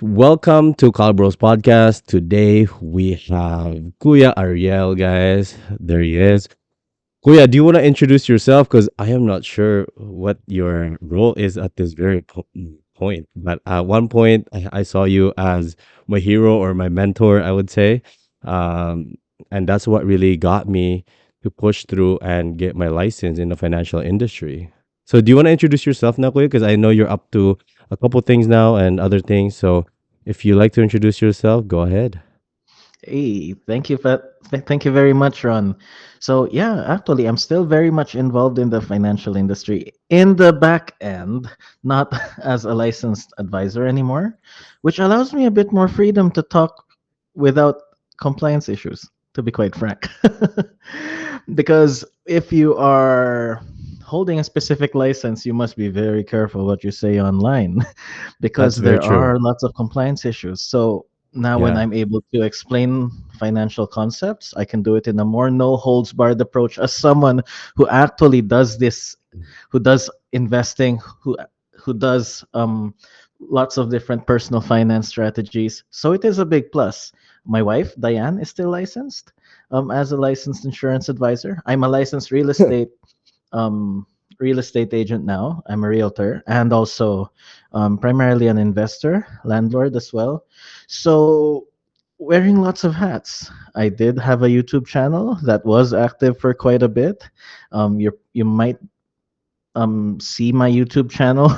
Welcome to Calbros Podcast. Today we have Kuya Ariel, guys. There he is. Kuya, do you want to introduce yourself? Because I am not sure what your role is at this very point. But at one point, I saw you as my hero or my mentor, I would say. Um, and that's what really got me to push through and get my license in the financial industry. So, do you want to introduce yourself now, Kuya? Because I know you're up to a couple things now and other things. So, if you like to introduce yourself, go ahead. Hey, thank you very much, Ron. So yeah, actually, I'm still very much involved in the financial industry in the back end, not as a licensed advisor anymore, which allows me a bit more freedom to talk without compliance issues. To be quite frank, because if you are holding a specific license, you must be very careful what you say online because That's very there true. are lots of compliance issues. So now, when Yeah, I'm able to explain financial concepts, I can do it in a more no holds barred approach as someone who actually does this, who does investing, who does lots of different personal finance strategies. So it is a big plus. My wife, Diane, is still licensed as a licensed insurance advisor. I'm a licensed um, real estate agent now. I'm a realtor and also primarily an investor, landlord as well. So, wearing lots of hats. I did have a YouTube channel that was active for quite a bit. You might see my YouTube channel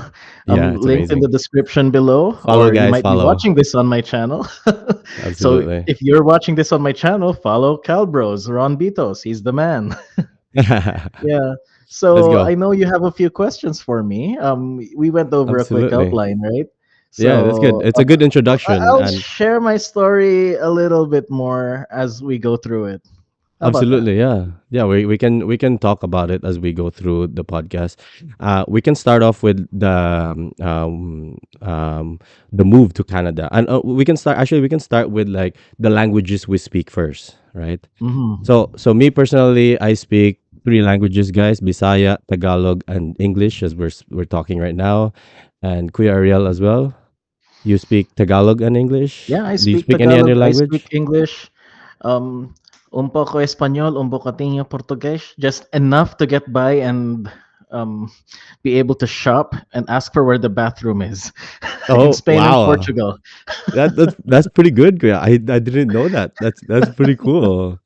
yeah, it's linked in the amazing. description below, Follow, or you guys, might be follow. watching this on my channel. So, Absolutely. if you're watching this on my channel, follow Calbros, Ron Bitos. He's the man. Yeah. Let's So go. I know you have a few questions for me. We went over a quick Absolutely. outline, right? Yeah, that's good. So It's a good introduction, I'll and share my story a little bit more as we go through it. How about that? absolutely, yeah, yeah. We can talk about it as we go through the podcast. We can start off with the move to Canada, and we can start. Actually, we can start with like the languages we speak first, right? So, Hmm. me personally, I speak three languages, guys: Bisaya, Tagalog, and English, as we're talking right now. And Kuya Ariel as well. You speak Tagalog and English. Yeah, I Do you speak speak any other Tagalog. I speak language? English. Um, un poco español, un poquinho portugués, just enough to get by and um, be able to shop and ask for where the bathroom is in Oh Spain and wow, Portugal. that's pretty good. Kuya. I didn't know that. That's pretty cool.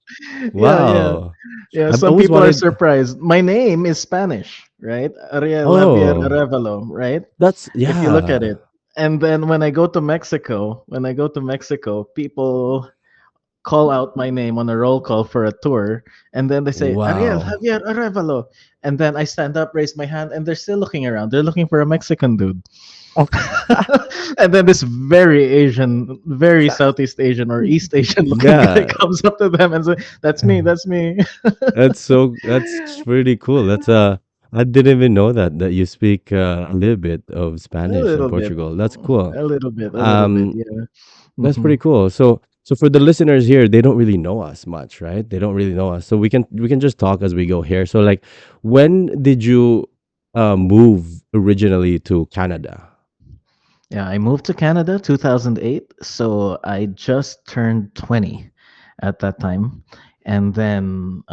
Yeah, yeah. Wow, Yeah, I've some always people are wanted. surprised. My name is Spanish, right? Ariel Javier Oh, Arevalo, right? that's If you look at yeah. it. And then when I go to Mexico, people call out my name on a roll call for a tour, and then they say, Ariel Wow. Javier Arevalo. And then I stand up, raise my hand, and they're still looking around. They're looking for a Mexican dude. Oh, And then this very Southeast Asian or East Asian looking guy yeah. comes up to them and says, That's me, that's me. That's pretty cool. I didn't even know that you speak a little bit of A Spanish and little bit. Portugal. That's cool. A little bit, Um, yeah. that's Hmm. pretty cool. So for the listeners here, they don't really know us much, right? They don't really know us. So we can just talk as we go here. So like, when did you move originally to Canada? Yeah, I moved to Canada 2008, so I just turned 20 at that time. And then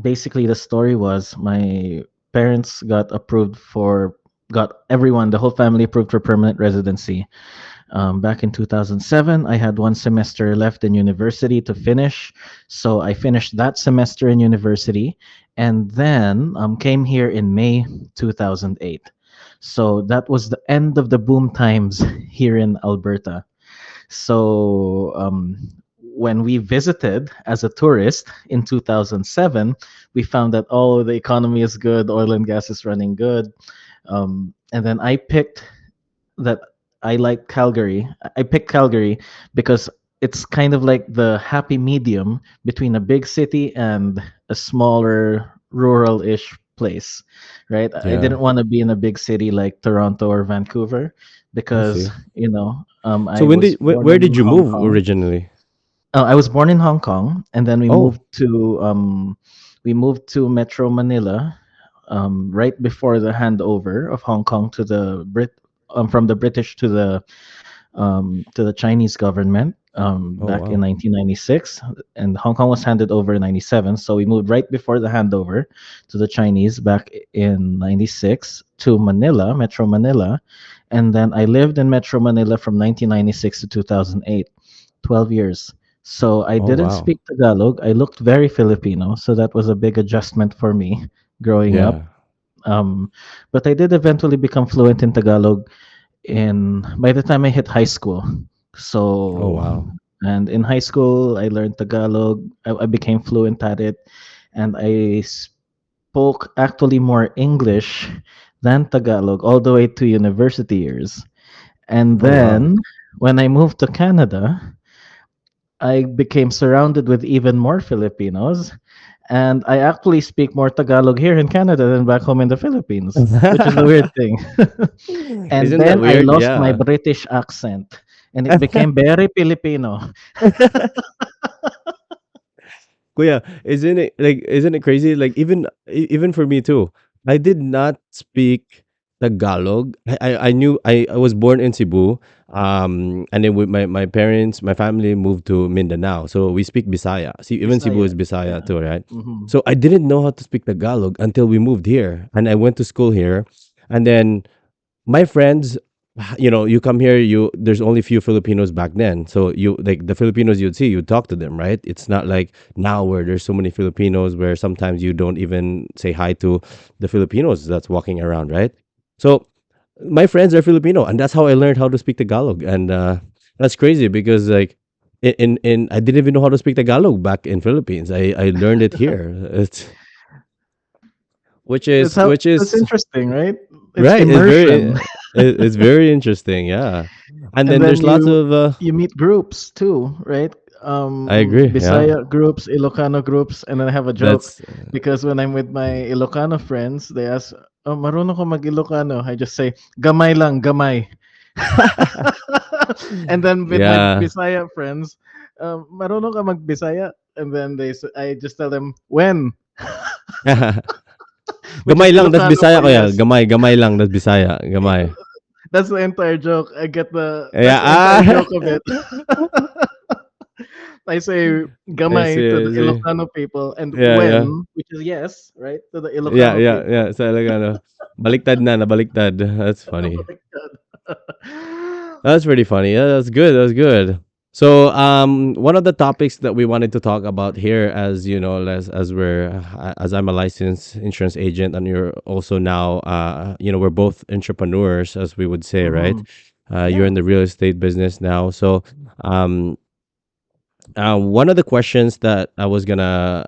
basically the story was my parents got everyone, the whole family approved for permanent residency. Back in 2007, I had one semester left in university to finish. So I finished that semester in university and then came here in May 2008. So that was the end of the boom times here in Alberta. So when we visited as a tourist in 2007, we found that, oh, the economy is good, oil and gas is running good. And then I picked that I like Calgary. I picked Calgary because it's kind of like the happy medium between a big city and a smaller rural-ish place, right? I Yeah, didn't want to be in a big city like Toronto or Vancouver I because, see. So I was born where in did you Hong move Kong. originally? I was born in Hong Kong, and then Oh, we moved to Metro Manila right before the handover of Hong Kong to the from the British to the to the Chinese government Oh back in wow. 1996, and Hong Kong was handed over in 97. So we moved right before the handover to the Chinese back in 96 to Manila, Metro Manila. And then I lived in Metro Manila from 1996 to 2008, 12 years. So I Oh didn't wow. speak Tagalog. I looked very Filipino. So that was a big adjustment for me growing Yeah. up. Um, but I did eventually become fluent in Tagalog in by the time I hit high school. Oh So, wow. and in high school, I learned Tagalog. I became fluent at it, and I spoke actually more English than Tagalog all the way to university years. And Oh wow. then when I moved to Canada, I became surrounded with even more Filipinos. And I actually speak more Tagalog here in Canada than back home in the Philippines, which is the weird thing. And Isn't that then I weird? lost my Yeah. British accent and it became very Filipino. Kuya, isn't it crazy? Like even for me too. I did not speak Tagalog. I knew I was born in Cebu. And then with my parents, my family moved to Mindanao. So we speak Bisaya. See, even Cebu Bisaya. is Bisaya Yeah. too, right? Hmm. So I didn't know how to speak Tagalog until we moved here. And I went to school here. And then my friends, you come here, there's only few Filipinos back then. So you like the Filipinos you'd see, you'd talk to them, right? It's not like now where there's so many Filipinos where sometimes you don't even say hi to the Filipinos that's walking around, right? So my friends are Filipino, and that's how I learned how to speak Tagalog. And that's crazy because like in I didn't even know how to speak Tagalog back in Philippines. I learned it here. It's which That's is how which that's is interesting, right? It's Right, immersion. it's very interesting, yeah. And And then then there's lots of you meet groups too, right? I agree, yeah. Bisaya groups, Ilocano groups, and then I have a joke That's because when I'm with my Ilocano friends, they ask, "Oh, marunong ko mag Ilocano?" I just say, "Gamay lang, gamay." And then with my yeah. Bisaya friends, "Marunong ka mag Bisaya?" And then I just tell them when, which Gamay is lang, that's Ilocano Bisaya for ko ya. yes. Gamay lang, that's Bisaya, gamay. That's the entire joke. That's Yeah, the entire joke of it. I say I gamay to see, the I see. Ilocano people and Yeah, yeah. when, which is yes, right, to the Yeah, Ilocano yeah, yeah, people. sa Ilocano. Baliktad na, nabaliktad. That's funny. That's pretty funny. Yeah, that's good. That's good. So, one of the topics that we wanted to talk about here, as you know, as I'm a licensed insurance agent, and you're also now, we're both entrepreneurs, as we would say, right? Hmm. You're Yeah. in the real estate business now, so um, one of the questions that I was gonna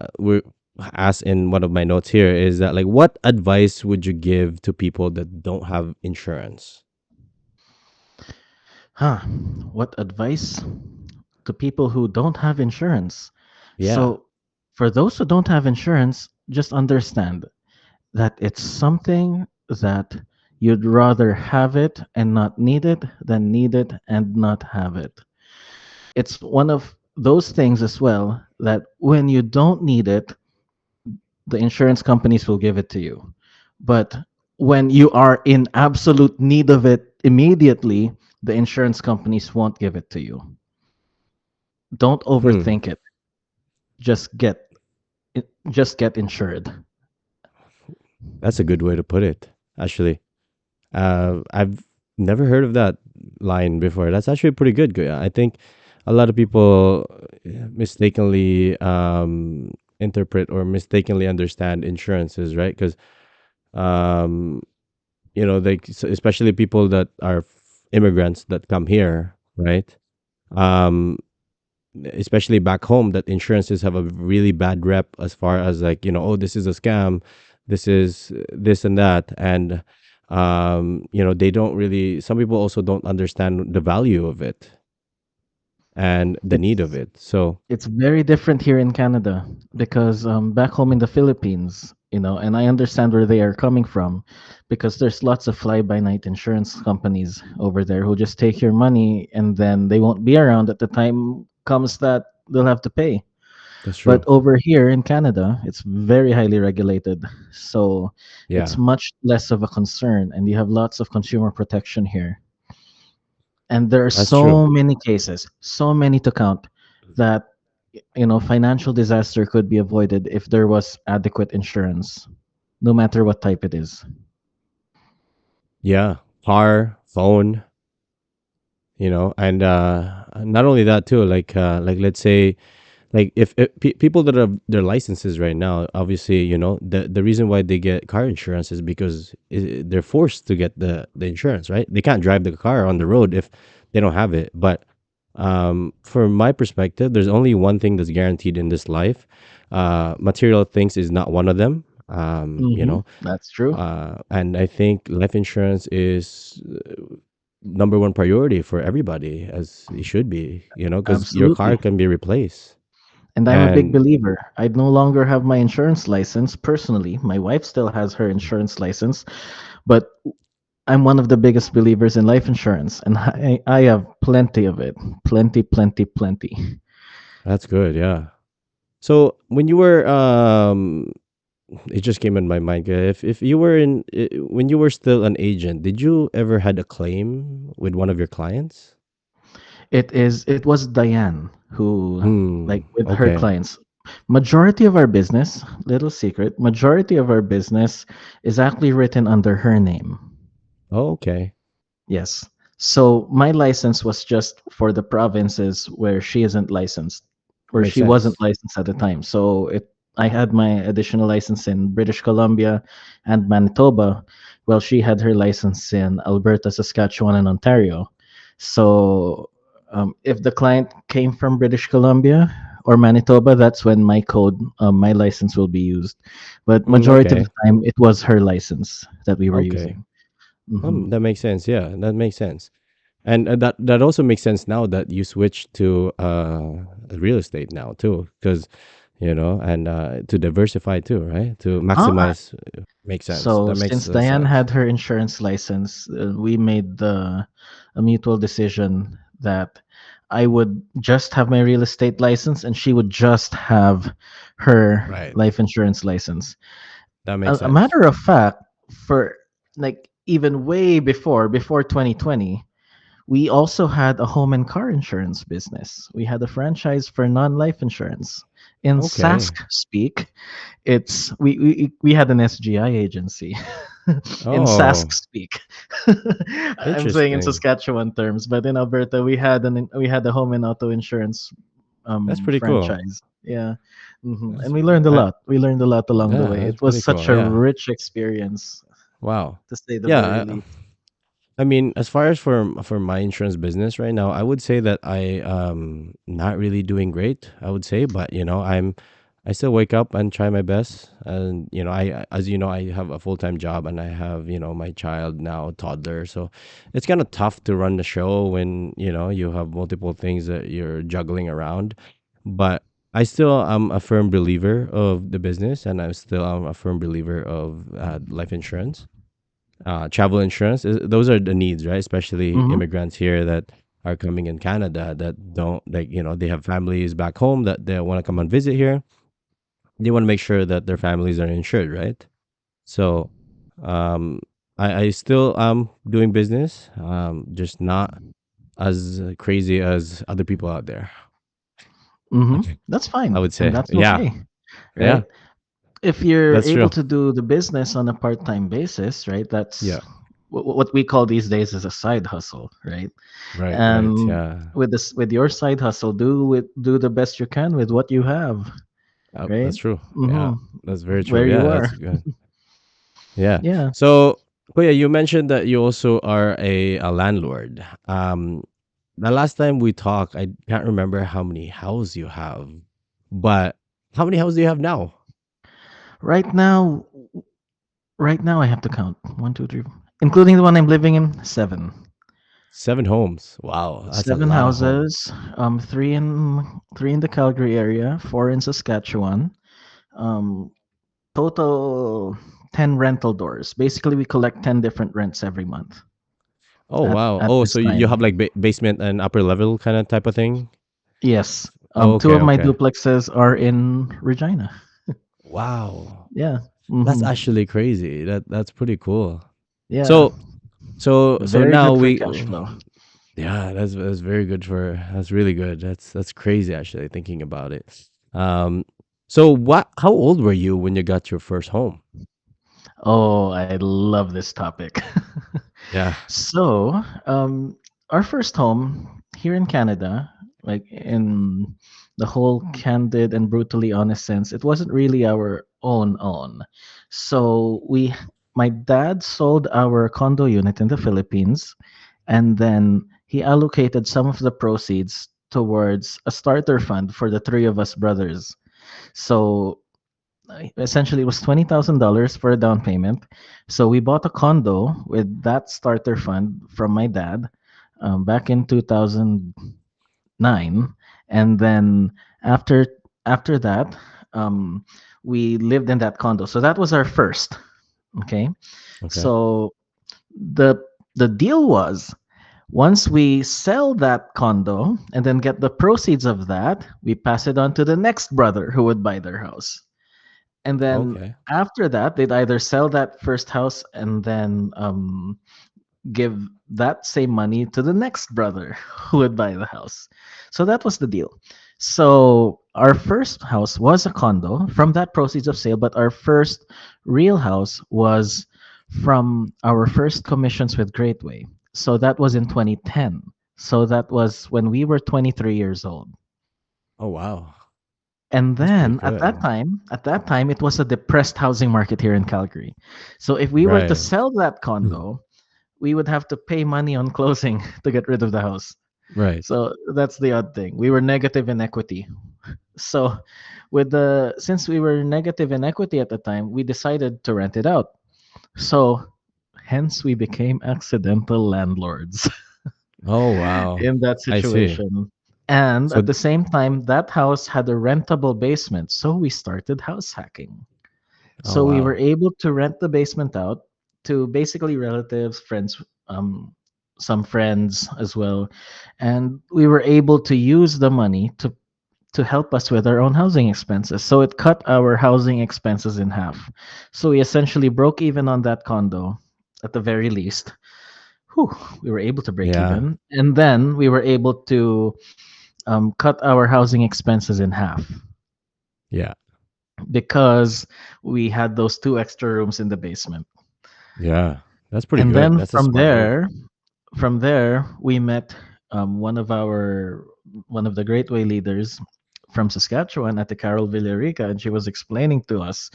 ask in one of my notes here is that, like, what advice would you give to people that don't have insurance? Huh. What advice to people who don't have insurance? Yeah. So, for those who don't have insurance, just understand that it's something that you'd rather have it and not need it than need it and not have it. It's one of those things as well that when you don't need it, the insurance companies will give it to you. But when you are in absolute need of it immediately, the insurance companies won't give it to you. Don't Hmm. overthink it. Just get just get insured. That's a good way to put it, actually. I've never heard of that line before. That's actually pretty good, Kuya. I think a lot of people mistakenly interpret or mistakenly understand insurances, right? Because, um, especially people that are immigrants that come here, right? Um, Especially back home, that insurances have a really bad rep as far as, like, oh, this is a scam, this is this and that. And they don't really, some people also don't understand the value of it and the need of It's it. So it's very different here in Canada because back home in the Philippines, and I understand where they are coming from because there's lots of fly by night insurance companies over there who just take your money and then they won't be around at the time comes that they'll have to pay. that's But true. over here in Canada, it's very highly regulated. So it's Yeah. much less of a concern and you have lots of consumer protection here. And there are That's true. so many cases, so many to count, that financial disaster could be avoided if there was adequate insurance, no matter what type it is. Yeah, car, phone, and not only that too. Like let's say, like if people that have their licenses right now, obviously, the reason why they get car insurance is because they're forced to get the insurance, right? They can't drive the car on the road if they don't have it. But from my perspective, there's only one thing that's guaranteed in this life. Material things is not one of them. That's true. And I think life insurance is number one priority for everybody, as it should be, because your car Absolutely. can be replaced. And I'm a big And believer. I'd no longer have my insurance license personally. My wife still has her insurance license, but I'm one of the biggest believers in life insurance, and I have plenty of it. Plenty, plenty, plenty. that's good, yeah. So when you were it just came in my mind, if you were when you were still an agent, did you ever had a claim with one of your clients? It was Diane who, like, with her Okay. clients. Majority of our business, little secret, majority of our business is actually written under her name. Oh, okay. Yes. So my license was just for the provinces where she isn't licensed, where Makes she wasn't sense. licensed at the time. So I had my additional license in British Columbia and Manitoba, while she had her license in Alberta, Saskatchewan, and Ontario. So if the client came from British Columbia or Manitoba, that's when my license will be used. But majority of the Okay. time, it was her license that we were Okay. using. Hmm. That makes sense. Yeah, that makes sense. And that also makes sense now that you switched to real estate now too, because and to diversify too, right? To Ah, maximize. Makes sense. so That makes since Diane sense. had her insurance license, we made the a mutual decision that I would just have my real estate license and she would just have her Right. life insurance license. That A, makes a sense. matter of fact, for like even way before 2020, we also had a home and car insurance business. We had a franchise for non-life insurance. In Sask Okay. speak, we had an SGI agency in Sask Oh, speak. I'm saying in interesting. Saskatchewan terms, but in Alberta we had a home and auto insurance That's pretty cool. franchise. Yeah. That's And we learned a I, lot. We learned a lot along the yeah, way. that's It was pretty such cool. a Yeah. rich experience, Wow. to say the very Yeah. least. I mean, as far as for my insurance business right now, I would say that I not really doing great, I would say, but I still wake up and try my best. And as you know, I have a full-time job and I have, my child now, toddler. So it's kind of tough to run the show when, you have multiple things that you're juggling around. But I still am a firm believer of the business, and I'm still a firm believer of life insurance, travel insurance. Those are the needs, right? Especially Hmm. immigrants here that are coming in Canada that don't, like, they have families back home that they want to come and visit here. They want to make sure that their families are insured, right? So, um, I still am doing business, just not as crazy as other people out there. Okay, That's I fine, would and say, that's yeah, okay, yeah, right? If you're that's able true. to do the business on a part-time basis, right? That's Yeah, what we call these days is a side hustle, right? right, right, And yeah, with your side hustle, do the best you can with what you have, right? that's true. Yeah, Mm-hmm. that's very true. Where you Yeah, are. that's good. Yeah. Yeah. So, Kuya, you mentioned that you also are a landlord. The last time we talked, I can't remember how many houses you have, but how many houses do you have now? Right now, right now I have to count one, two, three, including the one I'm living in, seven. 7 homes. Wow, that's a Seven lot of homes. houses, three in the Calgary area, four in Saskatchewan. Um, Total 10 rental doors. Basically, we collect 10 different rents every month Oh, wow. at Oh, this so you have time. like basement and upper level kind of type of thing? Yes. Two Okay, of my okay. duplexes are in Regina. Wow. Yeah. That's Hmm. actually crazy. That's pretty cool. Yeah. So so Very now good for we cash flow. Yeah, that's very good for that's really good. That's crazy actually thinking about it. Um so what how old were you when you got your first home? Oh, I love this topic. Yeah. So, our first home here in Canada, like in the whole candid and brutally honest sense, it wasn't really our own. So my dad sold our condo unit in the Philippines, and then he allocated some of the proceeds towards a starter fund for the three of us brothers. So essentially it was $20,000 for a down payment. So we bought a condo with that starter fund from my dad back in 2009, and then after after that, um, we lived in that condo. So that was our first. Okay, Okay. so the the deal was once we sell that condo and then get the proceeds of that, we pass it on to the next brother who would buy their house. And then Okay. after that, they'd either sell that first house and then give that same money to the next brother who would buy the house. So that was the deal. So our first house was a condo from that proceeds of sale, but our first real house was from our first commissions with Greatway. So that was in 2010. So that was when we were 23 years old. Oh wow. And That's pretty then good. at that time, it was a depressed housing market here in Calgary. So if we were to Right. sell that condo, we would have to pay money on closing to get rid of the house. Right. So that's the odd thing. We were negative in equity. So with the since we were negative in equity at the time, we decided to rent it out. So hence we became accidental landlords Oh wow. in that I see. situation. And So at the same time, that house had a rentable basement. So we started house hacking. oh So we were wow. able to rent the basement out to basically relatives, friends, um, some friends as well, and we were able to use the money to help us with our own housing expenses. So it cut our housing expenses in half. So we essentially broke even on that condo, at the very least. Whew, we were able to break Yeah. even, and then we were able to cut our housing expenses in half Yeah. because we had those two extra rooms in the basement. Yeah. That's pretty And good. then That's a smart move. from there, we met one of the Great Way leaders from Saskatchewan at the Carol Villarica, and she was explaining to us,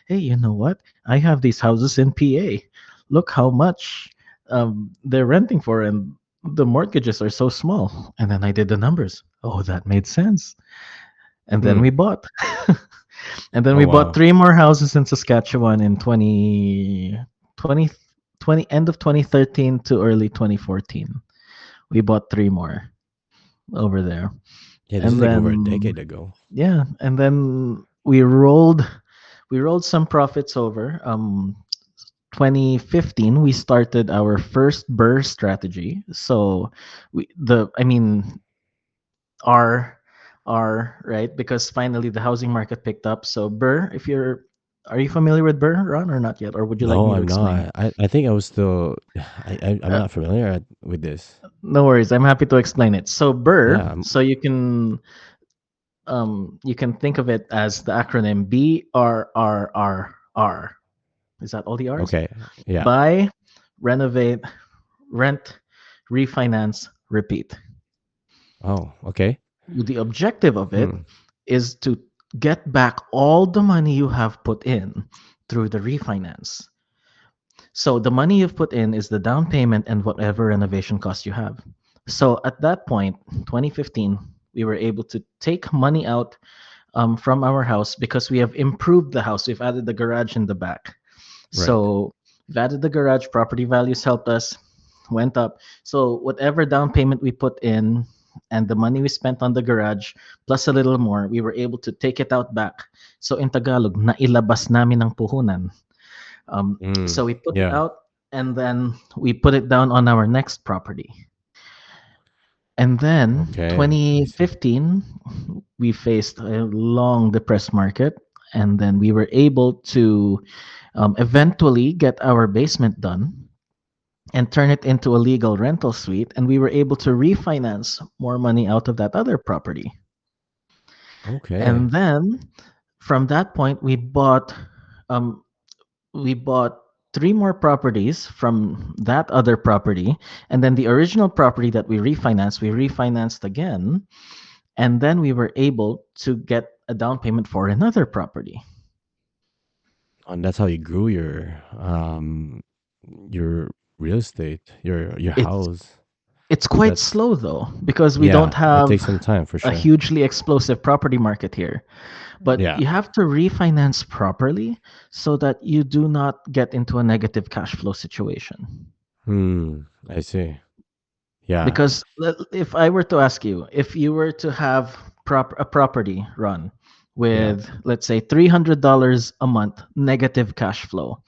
"Hey, you know what? I have these houses in PA. Look how much they're renting for, and the mortgages are so small." And then I did the numbers. Oh, that made sense. And then Hmm. we bought. And then Oh we bought wow. three more houses in Saskatchewan in 20 end of 2013 to early 2014. We bought three more over there. Yeah, this is And like over a then decade ago. yeah, and then we rolled some profits over. 2015 we started our first burr strategy. So we the I mean R right, because finally the housing market picked up. So Burr, if you're are you familiar with Burr, Ron, or not yet, or would you like No, me to I'm explain? not. I think I was still I'm Uh, not familiar with this. no worries, I'm happy to explain it. So Burr, Yeah. so you can think of it as the acronym BRRRR. Is that all the R's? Okay. Yeah. Buy, renovate, rent, refinance, repeat. Oh, okay. The objective of it Hmm. is to get back all the money you have put in through the refinance. So the money you've put in is the down payment and whatever renovation cost you have. So at that point, 2015, we were able to take money out from our house because we have improved the house. We've added the garage in the back. Right. So we've added the garage. Property values helped us, went up. So whatever down payment we put in and the money we spent on the garage plus a little more, we were able to take it out back. So in Tagalog, nailabas namin ang puhunan. Mm. So we put it Yeah. out and then we put it down on our next property. And then Okay. I see. 2015, we faced a long depressed market. And then we were able to eventually get our basement done. and turn it into a legal rental suite, and we were able to refinance more money out of that other property. Okay. And then from that point, um, we bought three more properties from that other property, and then the original property that we refinanced again, and then we were able to get a down payment for another property. And that's how you grew your real estate, your It's house. it's quite That's slow though because we don't yeah, it have takes some time for a sure. hugely explosive property market here. But Yeah. you have to refinance properly so that you do not get into a negative cash flow situation. Hmm. I see. Yeah. Because if I were to ask you, if you were to have a property run Yeah. with, let's say, $300 a month negative cash flow,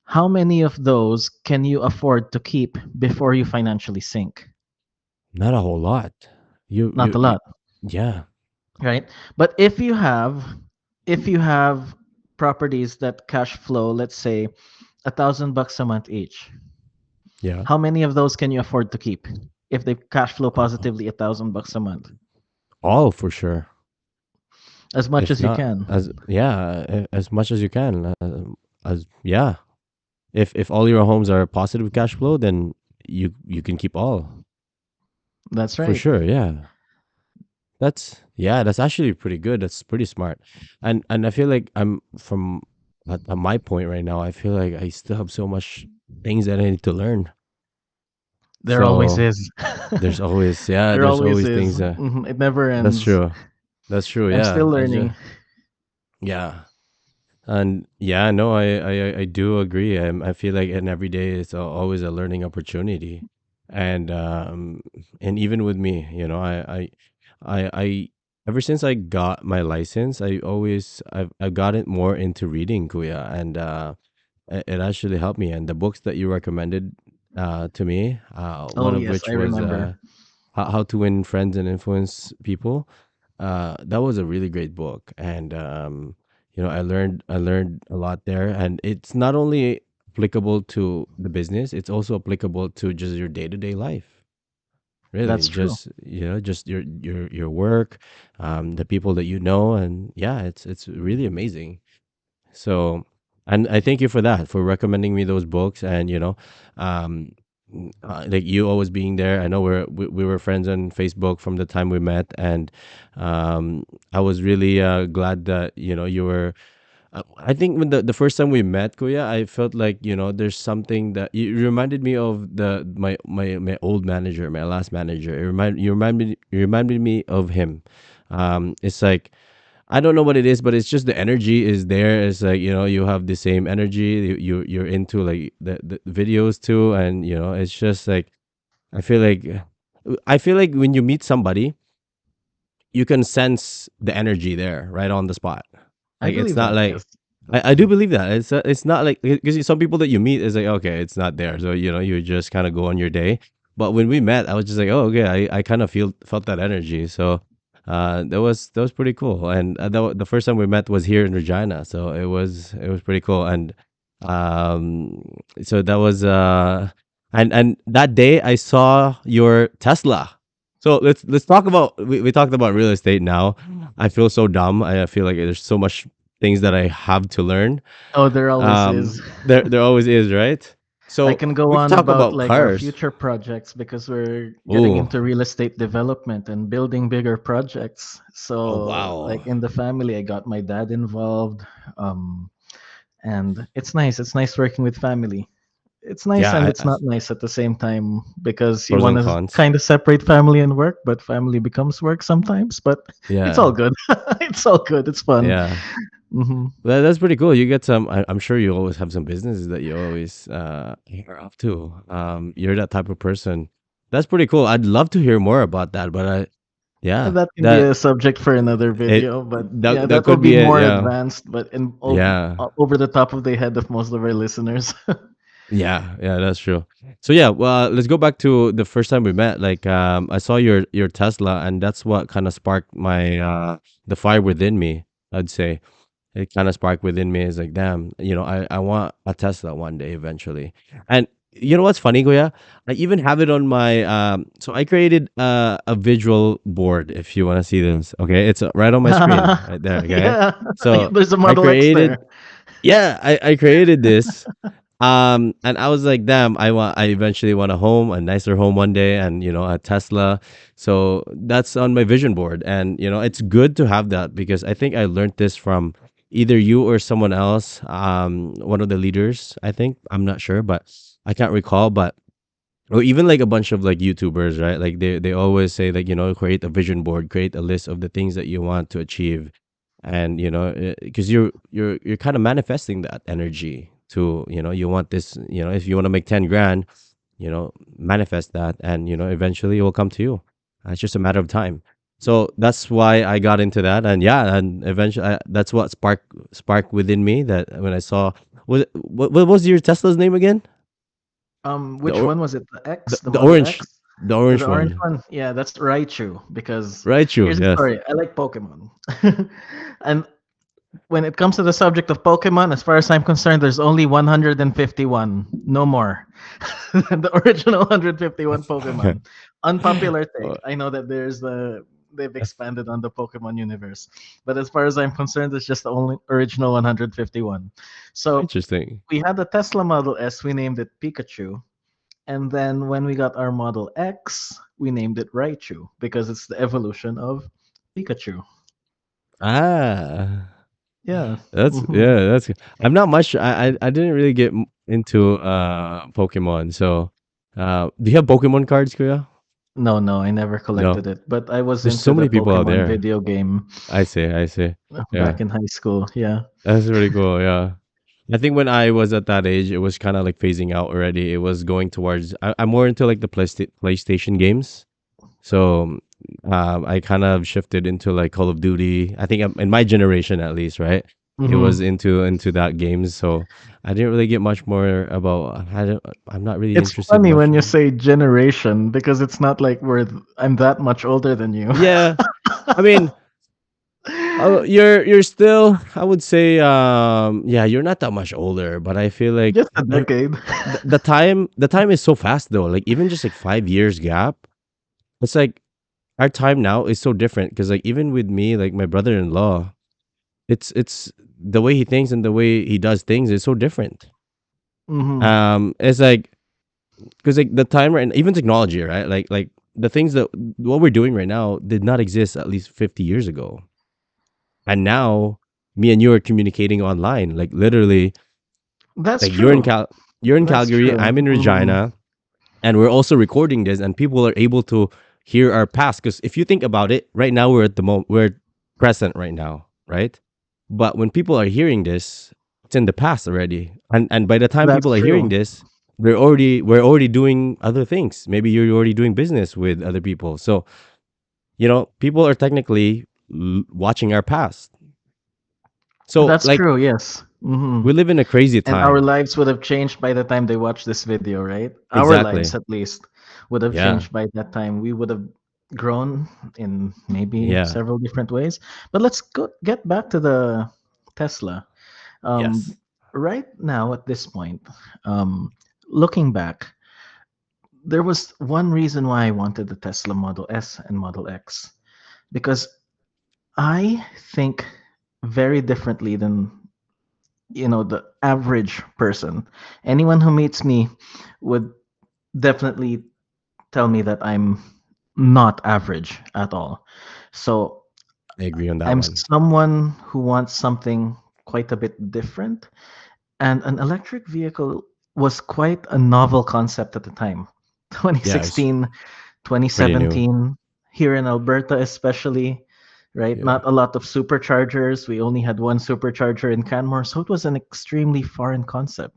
how many of those can you afford to keep before you financially sink? Not a whole lot. Not a You lot, yeah. right? But if you have properties that cash flow, let's say, $1,000 a month each, Yeah. how many of those can you afford to keep if they cash flow Uh, positively $1,000 a month? all for sure. As much If as you not can. as yeah, as much as you can. As yeah. If all your homes are positive cash flow, then you can keep all That's for right. sure. Yeah. That's yeah, that's actually pretty good. That's pretty smart. And I feel like I'm from at my point right now, I feel like I still have so much things that I need to learn. There always So is. there's always yeah, There there's always always is. things It never that's ends. true. That's true. I'm Yeah. still I just learning. yeah. And yeah, no, I do agree. I feel like and every day is always a learning opportunity, and even with me, I ever since I got my license, I've gotten more into reading, Kuya, and it actually helped me. And the books that you recommended to me, Oh one of yes, I which was remember. How to Win Friends and Influence People. That was a really great book, and I learned a lot there, and it's not only applicable to the business; it's also applicable to just your day to day life. Really, That's true. just just your work, the people that you know, and yeah, it's really amazing. So, and I thank you for that, for recommending me those books, and um, like you always being there. I know we were friends on Facebook from the time we met, and I was really glad that you were. I think when the first time we met, Kuya, I felt like there's something that you reminded me of my old manager, my last manager. You reminded me of him. It's like I don't know what it is, but it's just the energy is there. It's like you have the same energy. You're into like the videos too, and it's just like I feel like I feel like when you meet somebody, you can sense the energy there right on the spot. I Like it's believe not that, like yes. I do believe that it's not like because some people that you meet is like okay it's not there so you just kind of go on your day. But when we met, I was just like oh okay I kind of felt that energy. So that was pretty cool. And the first time we met was here in Regina, so it was pretty cool. And um so that was and that day I saw your Tesla. So let's talk about we talked about real estate now. I feel so dumb. I feel like there's so much things that I have to learn. Oh, there always is. There always is, right? I So can go we could on talk about about like our cars. future projects because we're getting Ooh, into real estate development and building bigger projects. oh So, like wow, in the family, I got my dad involved. Um, and it's nice. It's nice working with family. It's nice yeah, and it's not nice at the same time because you pros want and to cons. kind of separate family and work, but family becomes work sometimes. But it's all Yeah, good. It's all good. It's fun. yeah. Hmm. That's pretty cool. You get some. I'm sure you always have some businesses that you always are up to. You're that type of person. That's pretty cool. I'd love to hear more about that. But yeah, That can be that a subject for another it video, but yeah, that that will could be be it. more Yeah, advanced, but yeah. over the top of the head of most of our listeners. Yeah, yeah, that's true. So yeah, well, let's go back to the first time we met. Like, I saw your Tesla, and that's what kind of sparked my the fire within me. I'd say it kind of sparked within me. Is like, damn, I want a Tesla one day eventually. And you know what's funny, Goya? I even have it on my so I created a visual board if you want to see this. Okay, it's right on my screen right there. Okay, Yeah, so there's a I Model X created, there. yeah, I created this. And I was like, damn, I eventually want a home, a nicer home one day, and a Tesla. So that's on my vision board. And it's good to have that because I think I learned this from either you or someone else, one of the leaders, I think. I'm not sure, but I can't recall. But or even like a bunch of like YouTubers, right? Like they always say like, create a vision board, create a list of the things that you want to achieve. And because you're kind of manifesting that energy to, you want this, if you want to make 10 grand, manifest that, and eventually it will come to you. It's just a matter of time. So that's why I got into that. And yeah, and eventually that's what sparked within me, that when I saw, what was your Tesla's name again? The Which or, one was it? The the, X, the the Model orange X? the Yeah, orange the orange one. one. Yeah, that's Raichu. Because Right, you, here's the yes. story. I like Pokemon, and when it comes to the subject of Pokemon, as far as I'm concerned, there's only 151, no more. The original 151 Pokemon. Unpopular take. Oh, I know that they've expanded on the Pokemon universe, but as far as I'm concerned, it's just the only original 151. So interesting. we had the Tesla Model S. We named it Pikachu, and then when we got our Model X, we named it Raichu because it's the evolution of Pikachu. Ah, Yeah. that's, Hmm. yeah, that's I'm not much. I didn't really get into Pokemon. So do you have Pokemon cards, Kuya? No, no, I never No. collected it, but I was There's into so the many people out Pokemon there. video game I see. Yeah. back in high school. Yeah. That's really cool. Yeah. I think when I was at that age, it was kind of like phasing out already. It was going towards, I'm more into like the PlayStation games. So I kind of shifted into like Call of Duty. I think in my generation, at least, right? It was Hmm. into that games. So I didn't really get much more about. I'm not really It's interested funny much. when you say generation because it's not like I'm that much older than you. Yeah, I mean, you're still. I would say, yeah, you're not that much older, but I feel like Just a decade. the time is so fast though. Like even just like 5 years gap, it's like our time now is so different. Because like even with me, like my brother-in-law, it's the way he thinks and the way he does things is so different. Hmm. It's like, because like the time right, even technology, right? Like the things that what we're doing right now did not exist at least 50 years ago. And now me and you are communicating online. Like literally, That's like true. you're in That's Calgary, true. I'm in Hmm. Regina, and we're also recording this, and people are able to hear our past. Because if you think about it, right now we're at the moment, we're present right now, right? But when people are hearing this, it's in the past already. And by the time That's people are hearing true. this, we're already doing other things. Maybe you're already doing business with other people. So people are technically watching our past. So That's like true. Yes. Hmm. we live in a crazy And our time. lives would have changed by the time they watch this video, right? Our lives, Exactly. at least, would have Yeah. changed by that time. We would have grown in maybe Yeah. several different ways. But let's get back to the Tesla. Um, Yes. right now, at this point, um, looking back, there was one reason why I wanted the Tesla Model S and Model X because I think very differently than the average person. Anyone who meets me would definitely tell me that I'm not average at all. So I agree on that I'm one. someone who wants something quite a bit different, and an electric vehicle was quite a novel concept at the time. Yeah, it's 2016, pretty new. 2017, here in Alberta especially, right? Yeah. Not a lot of superchargers. We only had one supercharger in Canmore, so it was an extremely foreign concept.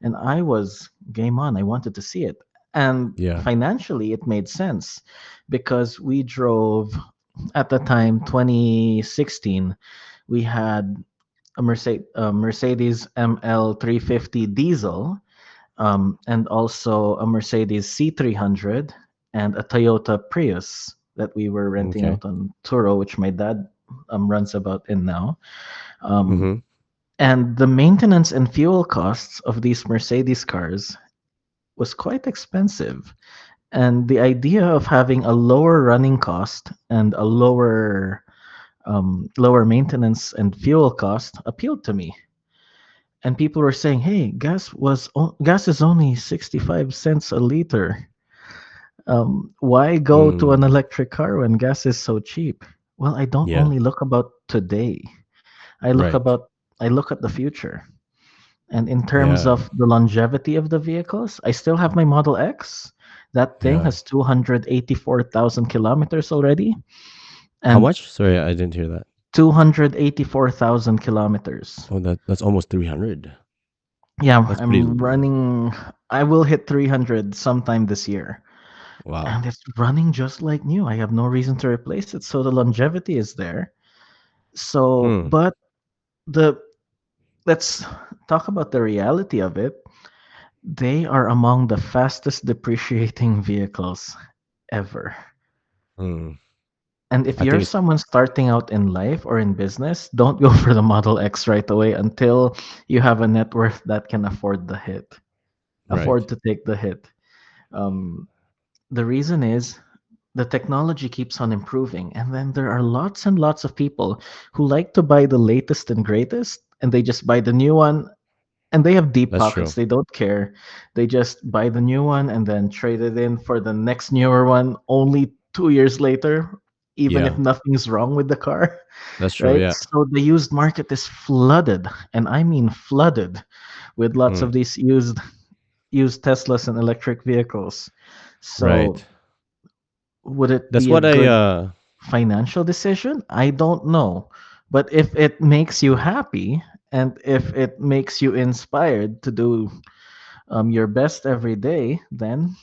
And I was game on. I wanted to see it. And Yeah. financially, it made sense because we drove at the time, 2016, we had a Mercedes ML 350 diesel, and also a Mercedes C300 and a Toyota Prius that we were renting Okay. out on Turo, which my dad runs about in now. Um, Mhm. and the maintenance and fuel costs of these Mercedes cars was quite expensive. And the idea of having a lower running cost and a lower maintenance and fuel cost appealed to me. And people were saying, "Hey, gas is only 65 cents a liter. Why go to an Mm, electric car when gas is so cheap?" Well, I don't yeah. only look about today. I look Right. about I look at the future. And in terms Yeah. of the longevity of the vehicles, I still have my Model X. That thing Yeah. has 284,000 kilometers already, How and much? Sorry, I didn't hear that. 284,000 kilometers. Oh, that's almost 300. Yeah, That's pretty I'm running. I will hit 300 sometime this year. wow. And it's running just like new. I have no reason to replace it. So the longevity is there. So, Hmm. but the let's talk about the reality of it. They are among the fastest depreciating vehicles ever. Hmm. And if I you're think it's someone starting out in life or in business, don't go for the Model X right away until you have a net worth that can right. afford to take the hit. Um, the reason is the technology keeps on improving, and then there are lots and lots of people who like to buy the latest and greatest, and they just buy the new one, and they have deep That's pockets. true. They don't care. They just buy the new one and then trade it in for the next newer one only 2 years later, even if Yeah. nothing's wrong with the car, That's true. right? Yeah. So the used market is flooded, and I mean flooded, with lots Hmm. of these used Teslas and electric vehicles. Right. So would it That's be a what I good financial decision? I don't know. But if it makes you happy and if it makes you inspired to do your best every day, then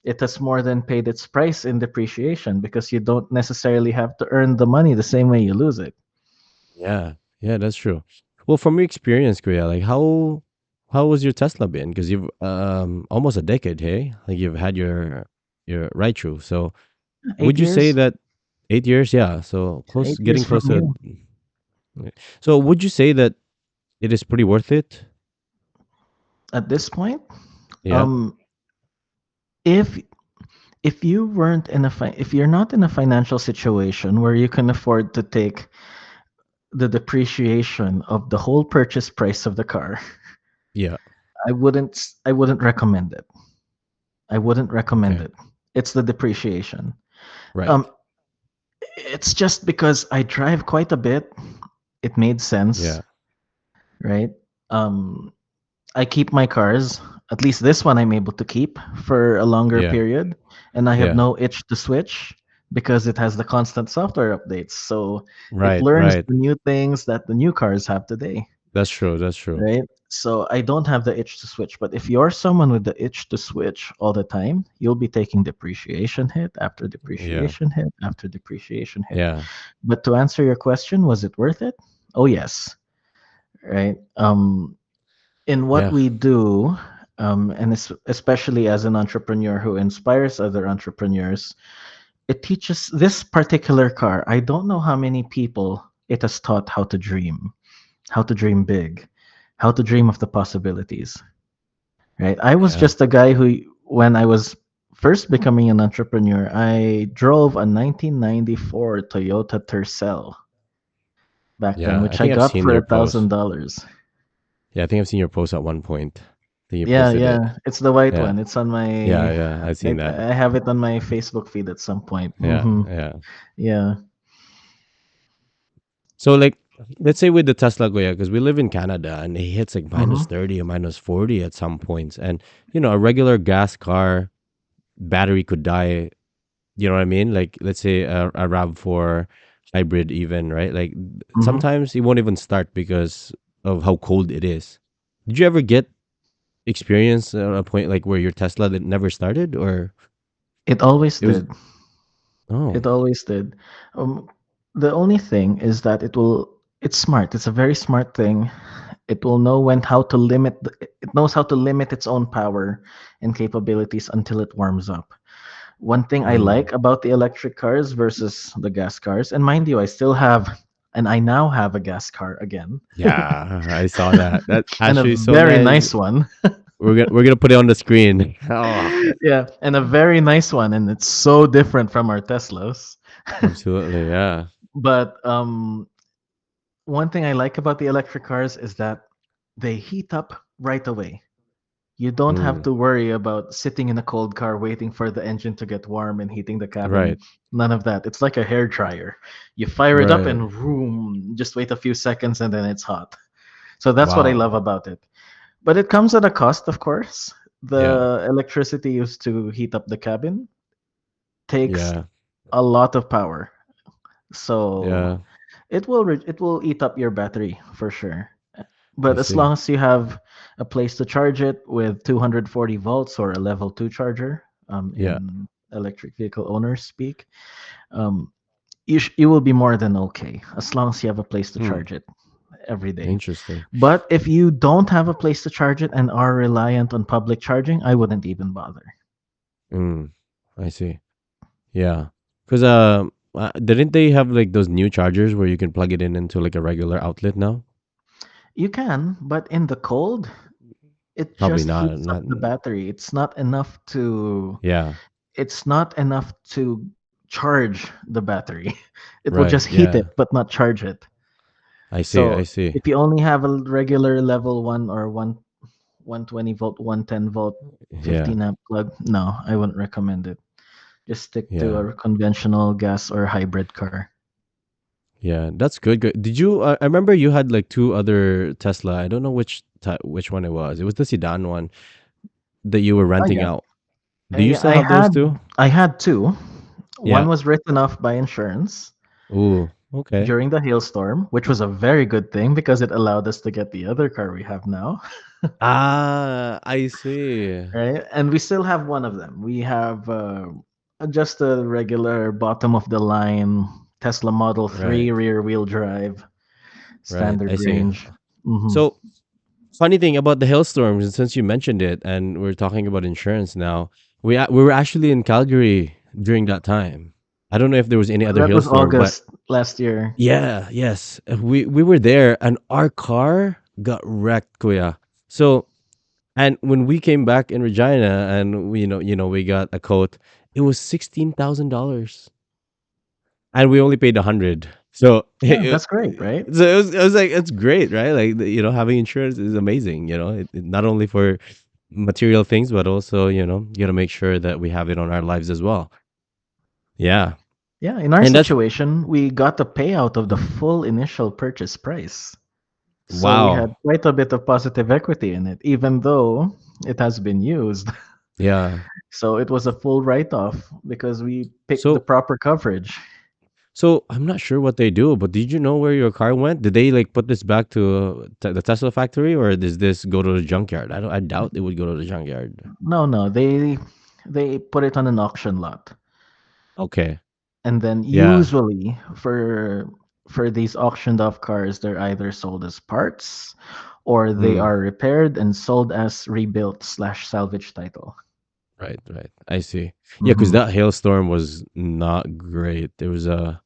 it has more than paid its price in depreciation because you don't necessarily have to earn the money the same way you lose it. yeah. Yeah, that's true. Well, from your experience, Korea, like how was your Tesla been? Because you've almost a decade, hey? Like you've had your right through. So Eight would you say years, that 8 years? Yeah. So close, eight years getting from close to. new. So would you say that it is pretty worth it? At this point, Yeah. um, if if you weren't in a if you're not in a financial situation where you can afford to take the depreciation of the whole purchase price of the car, Yeah. I wouldn't recommend it. I wouldn't recommend Okay. it. It's the depreciation. Right. Um, it's just because I drive quite a bit. It made sense, Yeah. right? Um, I keep my cars. At least this one I'm able to keep for a longer Yeah. period, and I have Yeah. no itch to switch because it has the constant software updates. So it Right. learns Right. the new things that the new cars have today, That's true. That's true. right? So I don't have the itch to switch. But if you're someone with the itch to switch all the time, you'll be taking depreciation hit after Yeah. depreciation hit after depreciation hit. Yeah. But to answer your question, was it worth it? Oh yes, right. In what Yeah. we do, and especially as an entrepreneur who inspires other entrepreneurs, it teaches this particular car. I don't know how many people it has taught how to dream big, how to dream of the possibilities. Right? I was Yeah. just a guy who, when I was first becoming an entrepreneur, I drove a 1994 Toyota Tercel back then, Yeah. I which I think I've got seen for your a post. thousand dollars. Yeah. I think I've seen your post at one point. I think you Yeah, posted it. yeah, it's the white Yeah. one. It's on Yeah. my. Yeah. I've seen I, that. I have it on my Facebook feed at some point. Yeah. Hmm. Yeah. Yeah. So like, let's say with the Tesla Goya, because we live in Canada and it hits like minus Hmm. 30 or minus 40 at some points. And, a regular gas car battery could die. You know what I mean? Like, let's say a RAV4 hybrid, even, right? Like, Hmm. sometimes it won't even start because of how cold it is. Did you ever get experience at a point like where your Tesla that never started, or It always it was? did. Oh, It always did. Um, the only thing is that it will. It's smart. It's a very smart thing. It will know when how to limit. It knows how to limit its own power and capabilities until it warms up. One thing I mm, like about the electric cars versus the gas cars, and mind you, I now have a gas car again, yeah, I saw that. That and a actually so very nice. nice one. we're gonna put it on the screen. Oh, Yeah, and a very nice one, and it's so different from our Teslas. absolutely, yeah. But one thing I like about the electric cars is that they heat up right away. You don't have Mm, to worry about sitting in a cold car waiting for the engine to get warm and heating the cabin. right, None of that. It's like a hair dryer. You fire it up right. and vroom, just wait a few seconds and then it's hot. So that's what I Wow. love about it. But it comes at a cost, of course. Yeah, The electricity used to heat up the cabin takes yeah, a lot of power. So yeah. it will eat up your battery for sure. I But as see. long as you have a place to charge it with 240 volts or a level 2 charger, Yeah. in electric vehicle owners speak, um, you will be more than okay as long as you have a place to Hmm. charge it every day. Interesting. But if you don't have a place to charge it and are reliant on public charging, I wouldn't even bother. Mm. I see. Yeah. Because didn't they have like those new chargers where you can plug it in into like a regular outlet now? You can, but in the cold, it Probably just not. heats up Not. the battery. Yeah. It's not enough to charge the battery. It will Right. just heat Yeah. it but not charge it. I see. I So see. if you only have a regular level 1 or 120 volt, 110 volt, Yeah. 15 amp plug, no, I wouldn't recommend it. Just stick to Yeah. a conventional gas or hybrid car. Yeah. That's good. Good. Did you? I remember you had like two other Tesla. I don't know which one it was. It was the sedan one that you were Oh renting yeah. out. Do you Yeah, still have those two? I had two. Yeah. One was written off by insurance Ooh. Okay. during the hailstorm, which was a very good thing because it allowed us to get the other car we have now. Ah, I see. Right? And we still have one of them. We have just a regular bottom of the line Tesla Model 3 Right. rear wheel drive, Right. standard I see. range. Hmm. So, funny thing about the hailstorms, and since you mentioned it, and we're talking about insurance now, we were actually in Calgary during that time. I don't know if there was any other That was hailstorm, but August last year. yeah, yes, we were there, and our car got wrecked, kuya. So, and when we came back in Regina, and we we got a coat, it was $16,000, and we only paid 100. So Yeah, that's great, right? it was like it's great, right? Like having insurance is amazing. Not only for material things, but also you got to make sure that we have it on our lives as well. Yeah, Yeah, in our and that's situation, we got the payout of the full initial purchase price. So we had wow. quite a bit of positive equity in it, even though it has been used. Yeah. So it was a full write off because we picked the So proper coverage. so I'm not sure what they do, but did you know where your car went? Did they like put this back to the Tesla factory, or does this go to the junkyard? I doubt it would go to the junkyard. No, no, they put it on an auction lot. Okay. And then Yeah. usually for these auctioned off cars, they're either sold as parts or they Mm. are repaired and sold as rebuilt slash salvage title. Right, right. I see. Yeah, because Hmm. that hailstorm was not great. There was a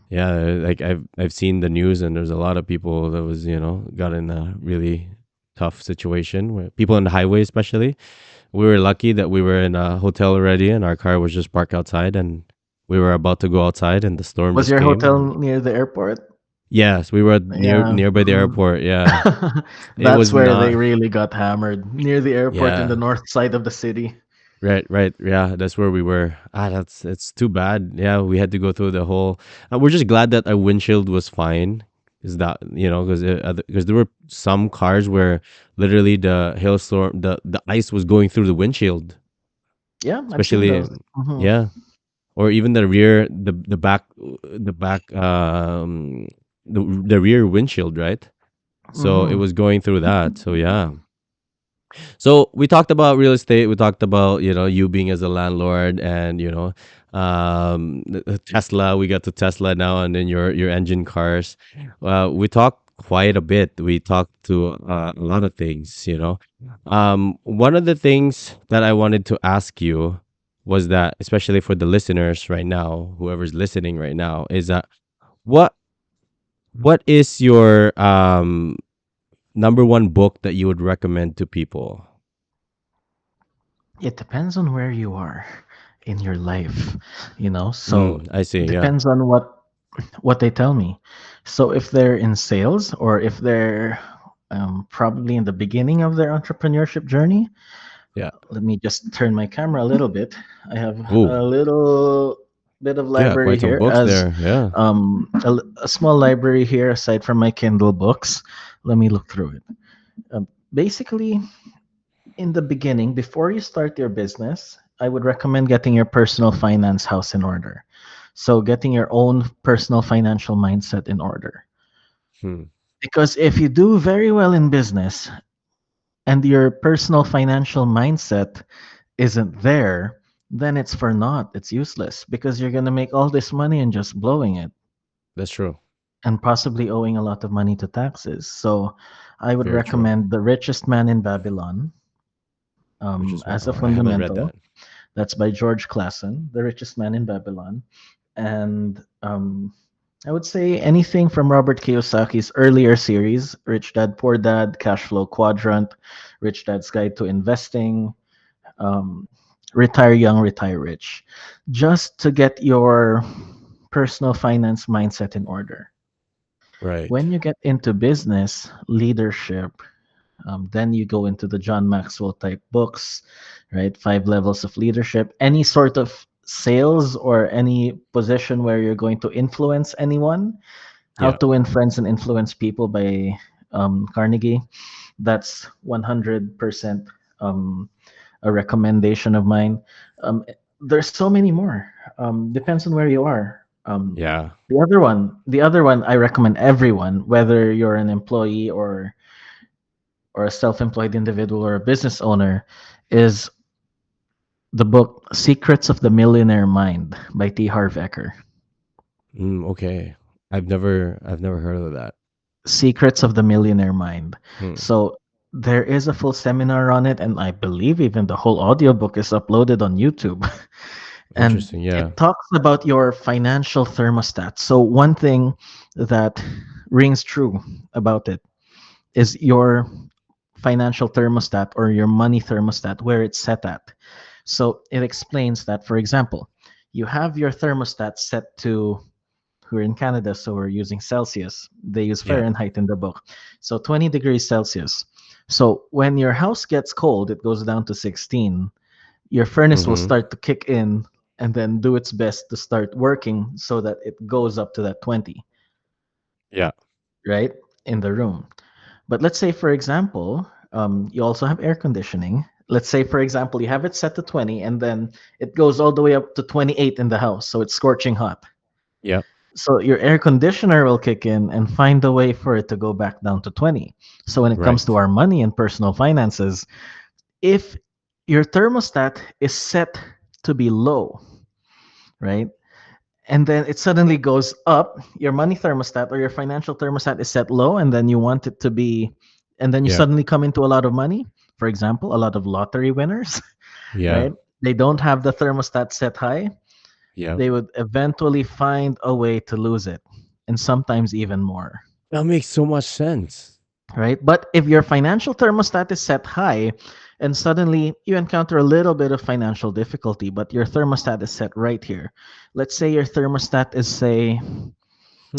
yeah, like I've seen the news, and there's a lot of people that was got in a really tough situation. Where people on the highway, especially, we were lucky that we were in a hotel already, and our car was just parked outside, and we were about to go outside, and the storm Was just your came. hotel And near the airport? yes, we were Yeah. nearby the Mhm. airport. Yeah, it That's was where they not. really got hammered, near the airport in the Yeah. north side of the city. Right, right. Yeah, that's where we were. That's it's too bad. Yeah, we had to go through the whole. We're just glad that our windshield was fine. Is that because there were some cars where literally the hailstorm, the ice was going through the windshield, Yeah, I've seen especially those. Hmm. yeah, or even the back, the rear windshield, right? So it Hmm. was going through that. So yeah. So we talked about real estate. We talked about you being as a landlord, and Tesla. We got to Tesla now, and then your engine cars. We talked quite a bit. We talked to a lot of things. One of the things that I wanted to ask you was that, especially for the listeners right now, whoever's listening right now, is that what what is your number one book that you would recommend to people? It depends on where you are in your life, so I see. Yeah. depends on what they tell me. So if they're in sales or if they're probably in the beginning of their entrepreneurship journey, Yeah. let me just turn my camera a little bit. I have Ooh. a little bit of Yeah. library Quite some here books as there. Yeah. a small library here aside from my Kindle books. Let me look through it. Basically, in the beginning, before you start your business, I would recommend getting your personal finance house in order. So, getting your own personal financial mindset in order. Hmm. Because if you do very well in business and your personal financial mindset isn't there, then it's for naught. It's useless because you're going to make all this money and just blowing it That's true. and possibly owing a lot of money to taxes. So, I would Very true. recommend The Richest Man in Babylon Which is as a I haven't read fundamental. that. That's by George Clason, The Richest Man in Babylon. And I would say anything from Robert Kiyosaki's earlier series, Rich Dad Poor Dad, Cash Flow Quadrant, Rich Dad's Guide to Investing, um, Retire Young, Retire Rich, just to get your personal finance mindset in order. Right. When you get into business, leadership, then you go into the John Maxwell type books, right? Five levels of leadership. Any sort of sales or any position where you're going to influence anyone. How Yeah. to Win Friends and Influence People by Carnegie. That's 100% um, a recommendation of mine. Um, there's so many more. Depends on where you are. Yeah. The other one, I recommend everyone, whether you're an employee or a self-employed individual or a business owner, is the book Secrets of the Millionaire Mind by T. Harv Eker. Okay. I've never heard of that. Secrets of the Millionaire Mind. Hmm. So there is a full seminar on it, and I believe even the whole audiobook is uploaded on YouTube. And Interesting. Yeah. it talks about your financial thermostat. So one thing that rings true about it is your financial thermostat or your money thermostat, where it's set at. So it explains that, for example, you have your thermostat set to, we're in Canada, so we're using Celsius. They use Yeah. Fahrenheit in the book. So 20 degrees Celsius. So when your house gets cold, it goes down to 16. Your furnace will Mm-hmm. start to kick in and then do its best to start working so that it goes up to that 20, Yeah. right? In the room. But let's say, for example, you also have air conditioning. Let's say, for example, you have it set to 20 and then it goes all the way up to 28 in the house. So it's scorching hot. Yeah. So your air conditioner will kick in and find a way for it to go back down to 20. So when it comes to Right. our money and personal finances, if your thermostat is set to be low, right? And then it suddenly goes up, your money thermostat or your financial thermostat is set low, and then you want it to be, and then you Yeah. suddenly come into a lot of money. For example, a lot of lottery winners, Yeah. right? They don't have the thermostat set high. Yeah. They would eventually find a way to lose it, and sometimes even more, That makes so much sense. right? But if your financial thermostat is set high, and suddenly you encounter a little bit of financial difficulty, but your thermostat is set right here. Let's say your thermostat is, say,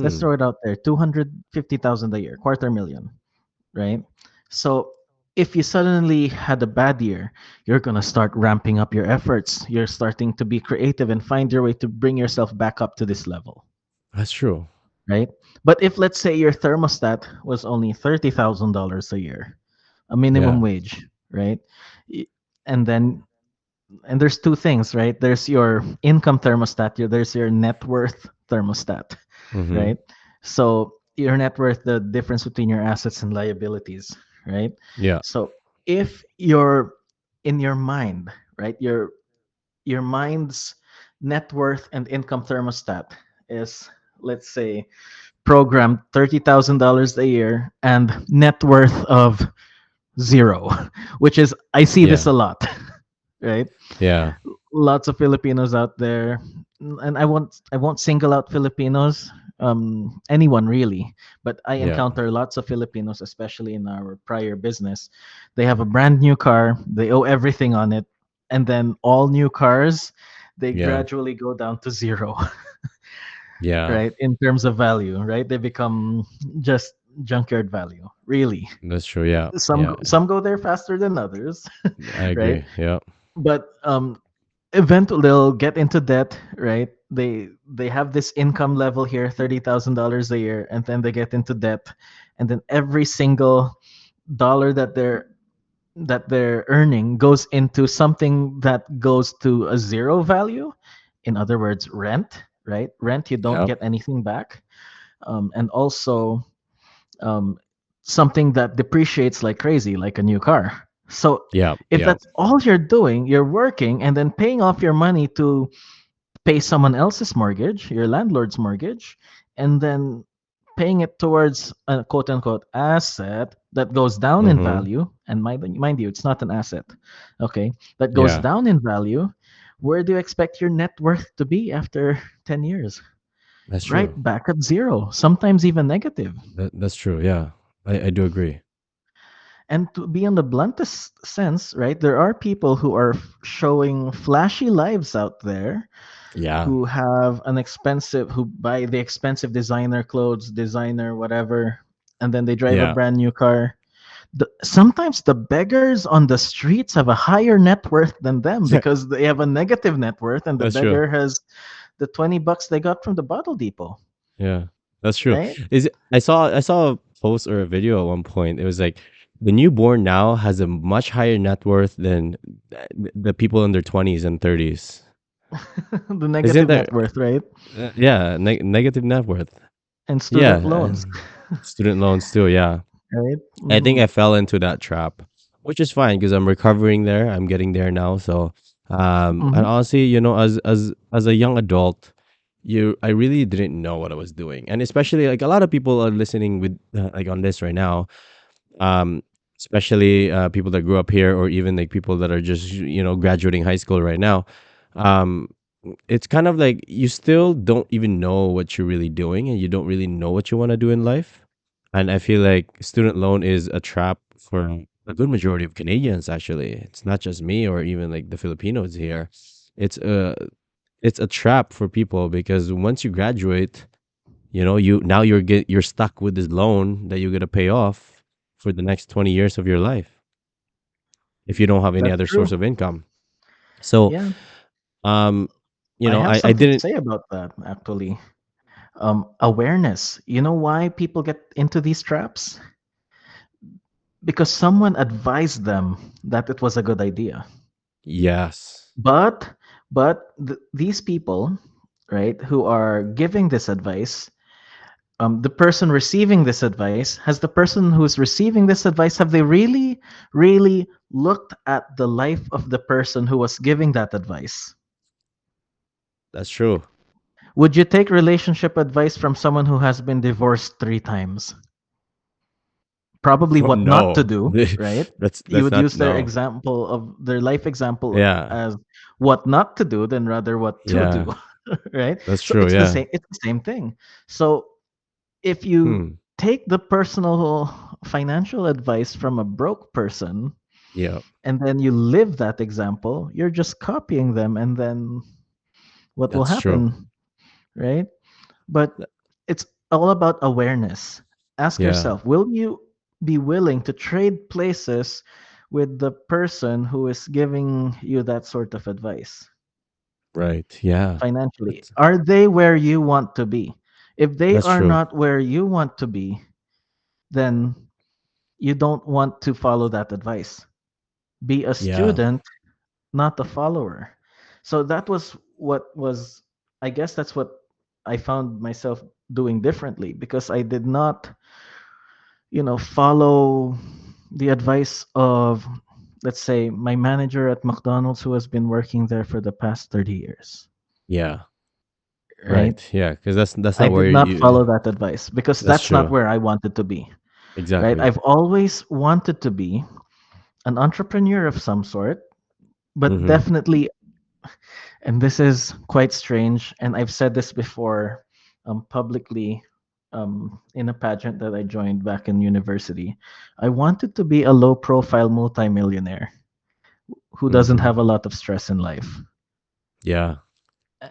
let's Hmm. throw it out there, 250,000 a year, quarter million, right? So if you suddenly had a bad year, you're going to start ramping up your efforts. You're starting to be creative and find your way to bring yourself back up to this level, That's true. right? But if, let's say, your thermostat was only $30,000 a year, a minimum Yeah. wage, right? Y- And then, and there's two things, right? There's your income thermostat, there's your net worth thermostat, Mm-hmm. right? So your net worth, the difference between your assets and liabilities, right? Yeah. So if you're in your mind, right, your mind's net worth and income thermostat is, let's say, programmed $30,000 a year and net worth of zero, which is, I see this Yeah. a lot, right? Yeah. Lots of Filipinos out there, and I won't single out Filipinos, anyone really, but I Yeah. encounter lots of Filipinos, especially in our prior business. They have a brand new car, they owe everything on it, and then all new cars, they Yeah. gradually go down to zero, Yeah. right? In terms of value, right? They become just junkyard value. Really, That's true. Yeah. some Yeah. some go there faster than others, I right? agree. Yeah. But eventually they'll get into debt, right? They have this income level here, $30,000 a year, and then they get into debt, and then every single dollar that they're earning goes into something that goes to a zero value. In other words, rent, right? Rent, you don't Yeah. get anything back. And also um, something that depreciates like crazy, like a new car. So Yeah. if Yeah. that's all you're doing, you're working and then paying off your money to pay someone else's mortgage, your landlord's mortgage, and then paying it towards a quote unquote asset that goes down in Mm-hmm. value. And mind you, it's not an asset, okay, that goes Yeah. down in value. Where do you expect your net worth to be after 10 years? That's Right true. back at zero, sometimes even negative. That's true. Yeah. I do agree. And to be on the bluntest sense, right, there are people who are showing flashy lives out there, Yeah. who have an expensive, who buy the expensive designer clothes, designer whatever, and then they drive a Yeah. brand new car. Sometimes the beggars on the streets have a higher net worth than them because they have a negative net worth, and the That's true. beggar has the $20 they got from the bottle depot, Yeah. That's true. right? I saw a post or a video at one point. It was like the newborn now has a much higher net worth than the people in their 20s and 30s. The Isn't negative there? net worth, right? Yeah, negative net worth. And Yeah, student loans, student loans too. Yeah, right? I think Hmm. I fell into that trap, which is fine because I'm recovering there. I'm getting there now. So, and Hmm. honestly, as a young adult, I really didn't know what I was doing, and especially like a lot of people are listening with like on this right now. Um, especially people that grew up here, or even like people that are just graduating high school right now. Um, it's kind of like you still don't even know what you're really doing, and you don't really know what you want to do in life. And I feel like student loan is a trap for a good majority of Canadians. Actually, it's not just me or even like the Filipinos here. It's a trap for people because once you graduate, you're stuck with this loan that you're gonna pay off for the next 20 years of your life if you don't have any That's other true. source of income. So, Yeah, um, I have I something to didn't. say about that actually. Awareness. You know why people get into these traps? Because someone advised them that it was a good idea. Yes, But these people, right, who are giving this advice, the person receiving this advice, has the person who is receiving this advice, have they really, really looked at the life of the person who was giving that advice? that's true. Would you take relationship advice from someone who has been divorced 3 times? Probably what not to No, do, right? You that's would not use their no. example of their life example Yeah, as what not to do than rather what to do, yeah, right? that's So true. it's the Yeah. same. It's the same thing. So if you Hmm. take the personal financial advice from a broke person Yeah, and then you live that example, you're just copying them, and then what will that's true. happen, right? But Th- it's all about awareness. Ask Yeah, yourself, will you be willing to trade places with the person who is giving you that sort of advice right. Yeah, financially? that's Are they where you want to be? If they that's are true. not where you want to be, then you don't want to follow that advice. Be a Yeah, student, not a follower. So that was what was, I guess that's what I found myself doing differently, because I did not, follow the advice of, let's say, my manager at McDonald's who has been working there for the past 30 years, yeah, right? right. Yeah, because that's I not did where not you. follow that advice because That's that's not true. where I wanted to be, right? Exactly. I've always wanted to be an entrepreneur of some sort, but Mm-hmm. definitely, and this is quite strange, and I've said this before publicly, in a pageant that I joined back in university. I wanted to be a low profile multimillionaire who doesn't Mhm. have a lot of stress in life. Yeah.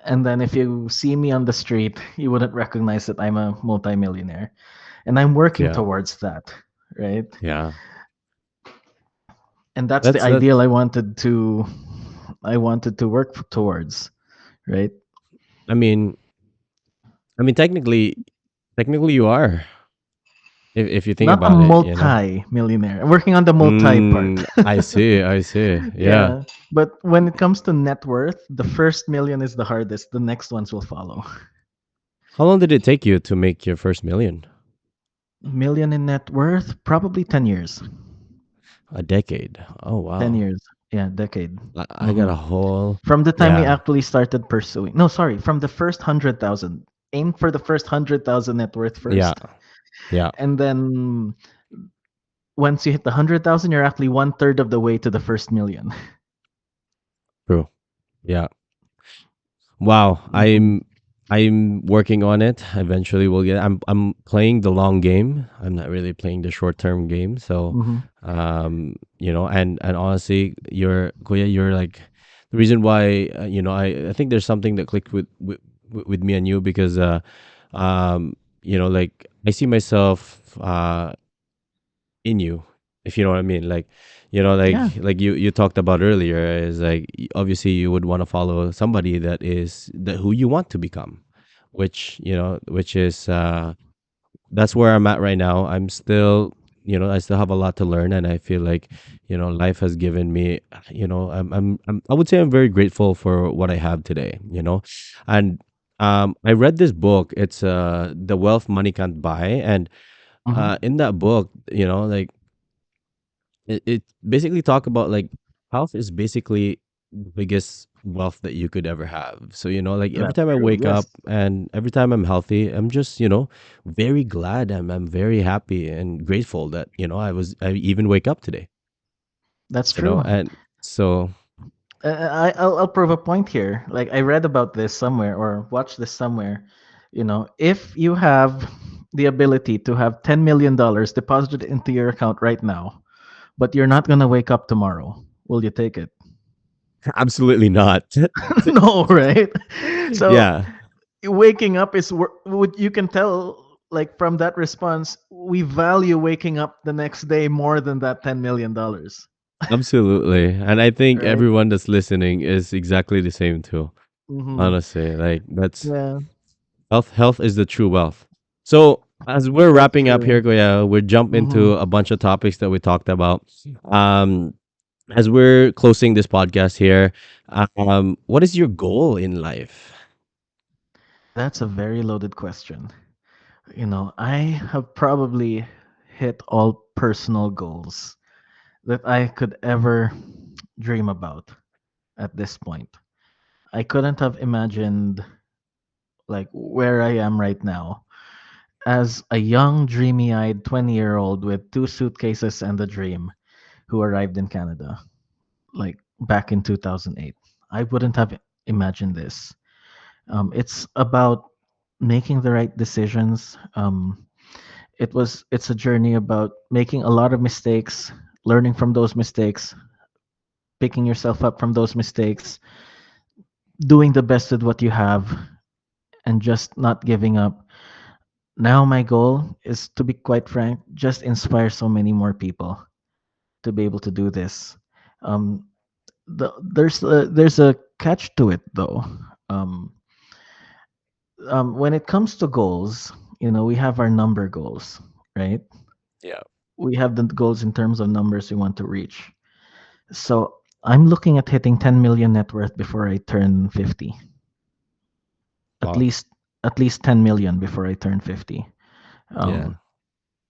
And then if you see me on the street, you wouldn't recognize that I'm a multimillionaire. And I'm working Yeah. towards that, right? Yeah. And that's the That ideal I wanted to work towards, right? I mean technically you are if you think Not a about it, you know. multi-millionaire. I'm working on the multi part. I see. I see. Yeah. Yeah. But when it comes to net worth, the first million is the hardest. The next ones will follow. How long did it take you to make your first million? Million in net worth, probably 10 years. A decade. Oh 10 wow. years. Yeah, decade. I got hmm a whole From the time we yeah. actually started pursuing. No, sorry, from the first 100,000. Aim for the first 100,000 net worth Yeah. first. Yeah. And then once you hit the 100,000, you're actually one third of the way to the first million. True. Yeah. Wow, hmm I'm working on it. Eventually, we'll get. I'm playing the long game. I'm not really playing the short term game. So, hmm and honestly, you're Kuya, you're like the reason why I think there's something that clicked with me and you because like I see myself in you, if you know what I mean. Like, Yeah, like you talked about earlier is like obviously you would want to follow somebody that is that who you want to become, which is that's where I'm at right now. I'm still, I still have a lot to learn, and I feel like, life has given me, I would say I'm very grateful for what I have today, and I read this book. It's The Wealth Money Can't Buy, and hmm in that book, like it basically talk about like health is basically the biggest wealth that you could ever have. So, like every that's time I true. wake Yes, up and every time I'm healthy, I'm just, very glad. I'm very happy and grateful that, I even wake up today, that's true. and so I'll prove a point here. Like I read about this somewhere or watched this somewhere. If you have the ability to have $10 million deposited into your account right now, but you're not gonna wake up tomorrow, will you take it? absolutely not. No, right? So Yeah, waking up is what you can tell. Like from that response, we value waking up the next day more than that $10 million, absolutely. And I think right? everyone that's listening is exactly the same too. hmm Honestly, like that's Yeah, health is the true wealth. So as we're that's wrapping up true. here, Kuya, we jump hmm into a bunch of topics that we talked about. Um, as we're closing this podcast here, what is your goal in life? That's a very loaded question. I have probably hit all personal goals that I could ever dream about at this point. I couldn't have imagined like where I am right now as a young, dreamy-eyed 20-year-old with two suitcases and a dream who arrived in Canada like back in 2008. I wouldn't have imagined this. It's about making the right decisions. It's a journey about making a lot of mistakes, learning from those mistakes, picking yourself up from those mistakes, doing the best with what you have, and just not giving up. Now my goal is, to be quite frank, just inspire so many more people to be able to do this. Um, there's a catch to it though. Um, when it comes to goals, we have our number goals, right? Yeah. We have the goals in terms of numbers we want to reach. So I'm looking at hitting 10 million net worth before I turn 50. At Wow. least at least 10 million before I turn 50. Yeah. Um,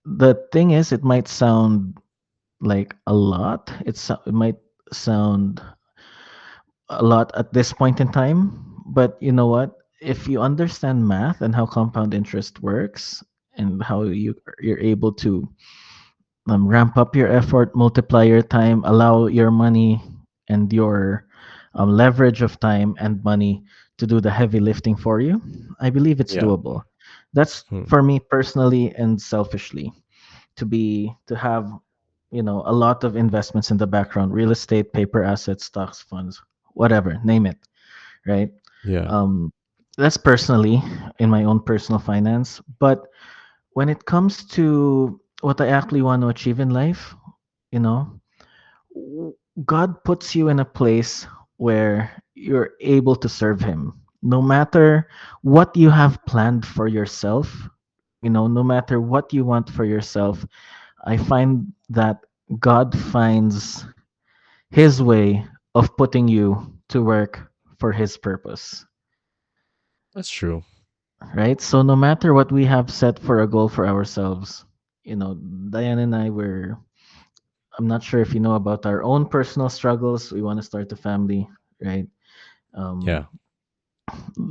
the thing is, it might sound like a lot. It might sound a lot at this point in time, but you know what? If you understand math and how compound interest works and how you're able to ramp up your effort, multiply your time, allow your money and your leverage of time and money to do the heavy lifting for you, I believe it's Yeah. doable. That's Hmm. for me personally and selfishly to have a lot of investments in the background, real estate, paper assets, stocks, funds, whatever, name it, right? Yeah. Um, that's personally in my own personal finance. But when it comes to what I actually want to achieve in life, you know, w- God puts you in a place where you're able to serve Him. No matter what you have planned for yourself, no matter what you want for yourself, I find that God finds His way of putting you to work for His purpose, That's true. right? So no matter what we have set for a goal for ourselves, Diane and I were, I'm not sure if you know about our own personal struggles. We want to start a family, right? Yeah. Um,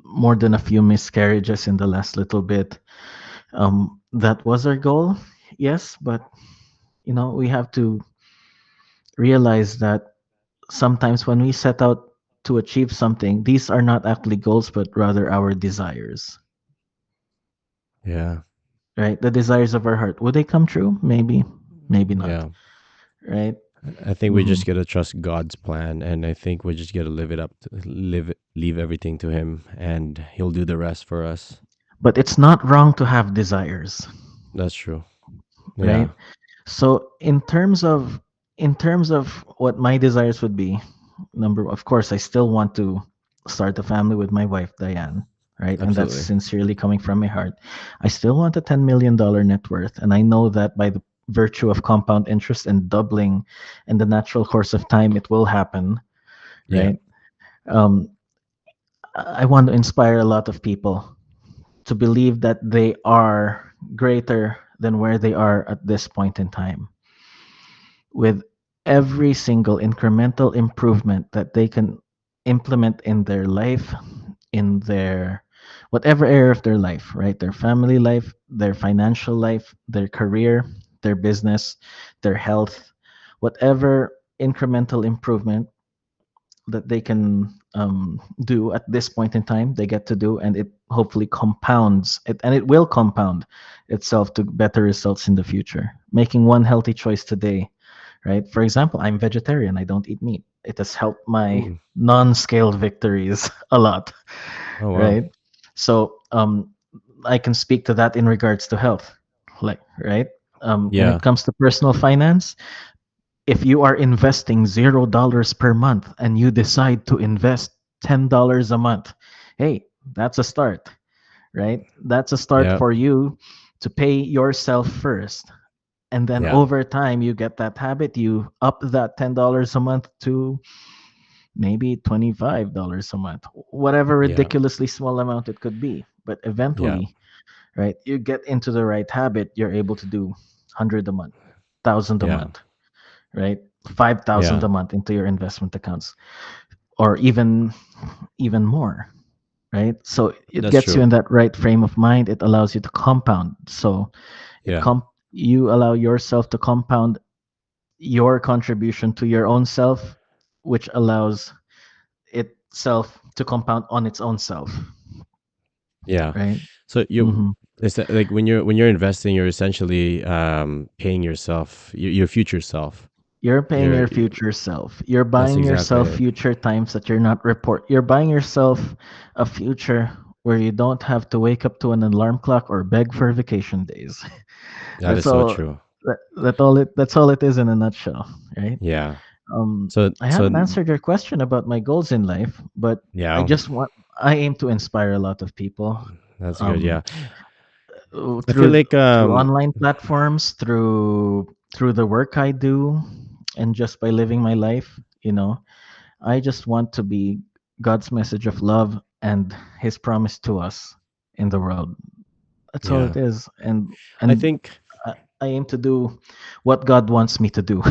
more than a few miscarriages in the last little bit. That was our goal, yes, but we have to realize that sometimes when we set out to achieve something, these are not actually goals, but rather our desires, Yeah. right? The desires of our heart. Would they come true? Maybe, maybe not, Yeah. right? I think we Hmm. just gotta trust God's plan, and I think we just gotta live it up, leave everything to Him, and He'll do the rest for us. But it's not wrong to have desires, That's true. right? Yeah. So in terms of what my desires would be, number of course I still want to start a family with my wife Diane, right? And that's Absolutely. sincerely coming from my heart. I still want a $10 million net worth, and I know that by the virtue of compound interest and doubling in the natural course of time, it will happen, Yeah. right? Um, I want to inspire a lot of people to believe that they are greater than where they are at this point in time, with every single incremental improvement that they can implement in their life, in their whatever area of their life, right? Their family life, their financial life, their career, their business, their health, whatever incremental improvement that they can do at this point in time, they get to do, and it hopefully compounds it, and it will compound itself to better results in the future. Making one healthy choice today, right? For example, I'm vegetarian. I don't eat meat. It has helped my Mm. non-scaled victories a lot, Oh wow. right? So I can speak to that in regards to health, like right. When it Yeah. comes to personal finance, if you are investing $0 per month and you decide to invest $10 a month, hey, that's a start, right? That's a start Yeah. for you to pay yourself first. And then Yeah. over time, you get that habit, you up that $10 a month to maybe $25 a month, whatever Yeah. ridiculously small amount it could be. But Yeah. eventually, right, you get into the right habit, you're able to do 100 a month, 1,000 a Yeah. month, right? 5,000 Yeah. a month into your investment accounts, or even more, right? So it That's gets you true. in that right frame of mind. It allows you to compound. So Yeah. you allow yourself to compound your contribution to your own self, which allows itself to compound on its own self, Yeah. right? So you, Hmm. it's like when you're investing, you're essentially paying yourself, your future self. You're paying You're your future self. You're That's buying exactly yourself it. future times that you're not report. You're buying yourself a future where you don't have to wake up to an alarm clock or beg for vacation days. That That's is so all. true. That's all it is in a nutshell, right? Yeah. Um, So I so haven't answered your question about my goals in life, but I yeah, just want I aim to inspire a lot of people, that's good. um, Yeah. I feel through like online platforms, through the work I do, and just by living my life. I just want to be God's message of love and His promise to us in the world. That's all it yeah. is, and I and think I aim to do what God wants me to do,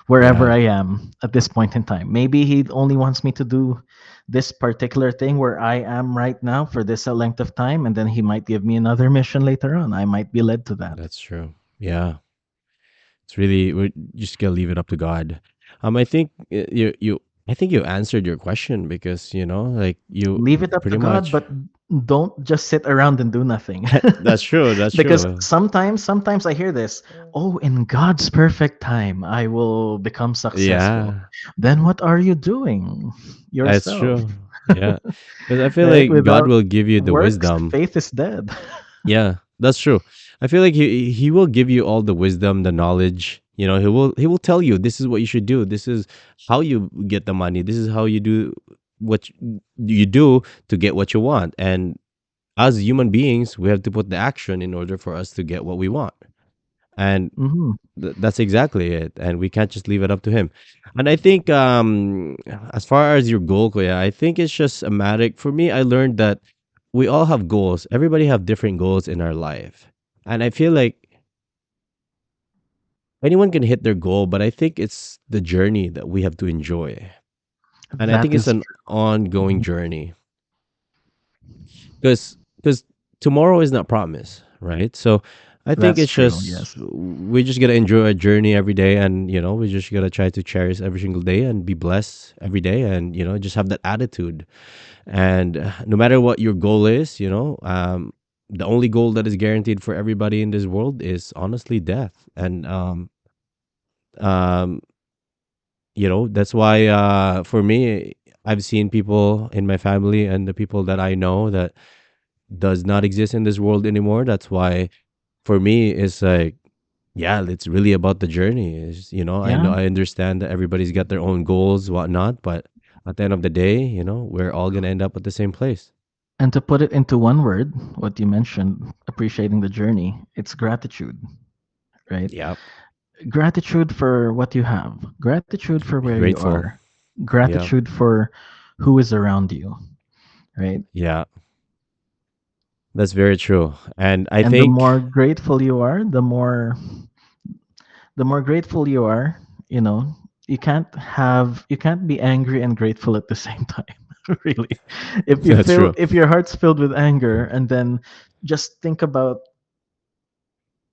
wherever yeah, I am at this point in time. Maybe He only wants me to do this particular thing where I am right now for this length of time, and then He might give me another mission later on. I might be led to that. that's true. Yeah. It's really, we're just gonna leave it up to God. I think you. I think you answered your question because, like you Leave it up to pretty God, much. but don't just sit around and do nothing. That's true. That's Because true. sometimes I hear this, oh, in God's perfect time, I will become successful. Yeah, Then what are you doing that's yourself? true. Yeah. Because I feel Right? like God Without will give you the works, wisdom. faith is dead. Yeah, that's true. I feel like he will give you all the wisdom, the knowledge. He will tell you this is what you should do. This is how you get the money. This is how you do what you do to get what you want. And as human beings, we have to put the action in order for us to get what we want. And Hmm. that's exactly it. And we can't just leave it up to him. And I think, as far as your goal, Kuya, I think it's just a matter. For me, I learned that we all have goals. Everybody have different goals in our life, and I feel like anyone can hit their goal, but I think it's the journey that we have to enjoy. And I think That it's is an true. ongoing Mhm. journey because tomorrow is not promised, right? So I think That's it's true. just Yes. we just gotta enjoy our journey every day, and we just gotta try to cherish every single day and be blessed every day, and just have that attitude. And no matter what your goal is, the only goal that is guaranteed for everybody in this world is honestly death. And um, that's why, for me, I've seen people in my family and the people that I know that does not exist in this world anymore. That's why for me it's like, yeah, it's really about the journey. I Yeah. know, I understand that everybody's got their own goals, whatnot, but at the end of the day, we're all gonna end up at the same place. And to put it into one word, what you mentioned, appreciating the journey, it's gratitude, right? Yeah. Gratitude for what you have, gratitude for Be where you grateful. are, Yeah. gratitude for who is around you, right? Yeah. That's very true. And I And the think, more grateful you are, the more grateful you are, you know, you can't be angry and grateful at the same time. Really. that's true. If your heart's filled with anger and then just think about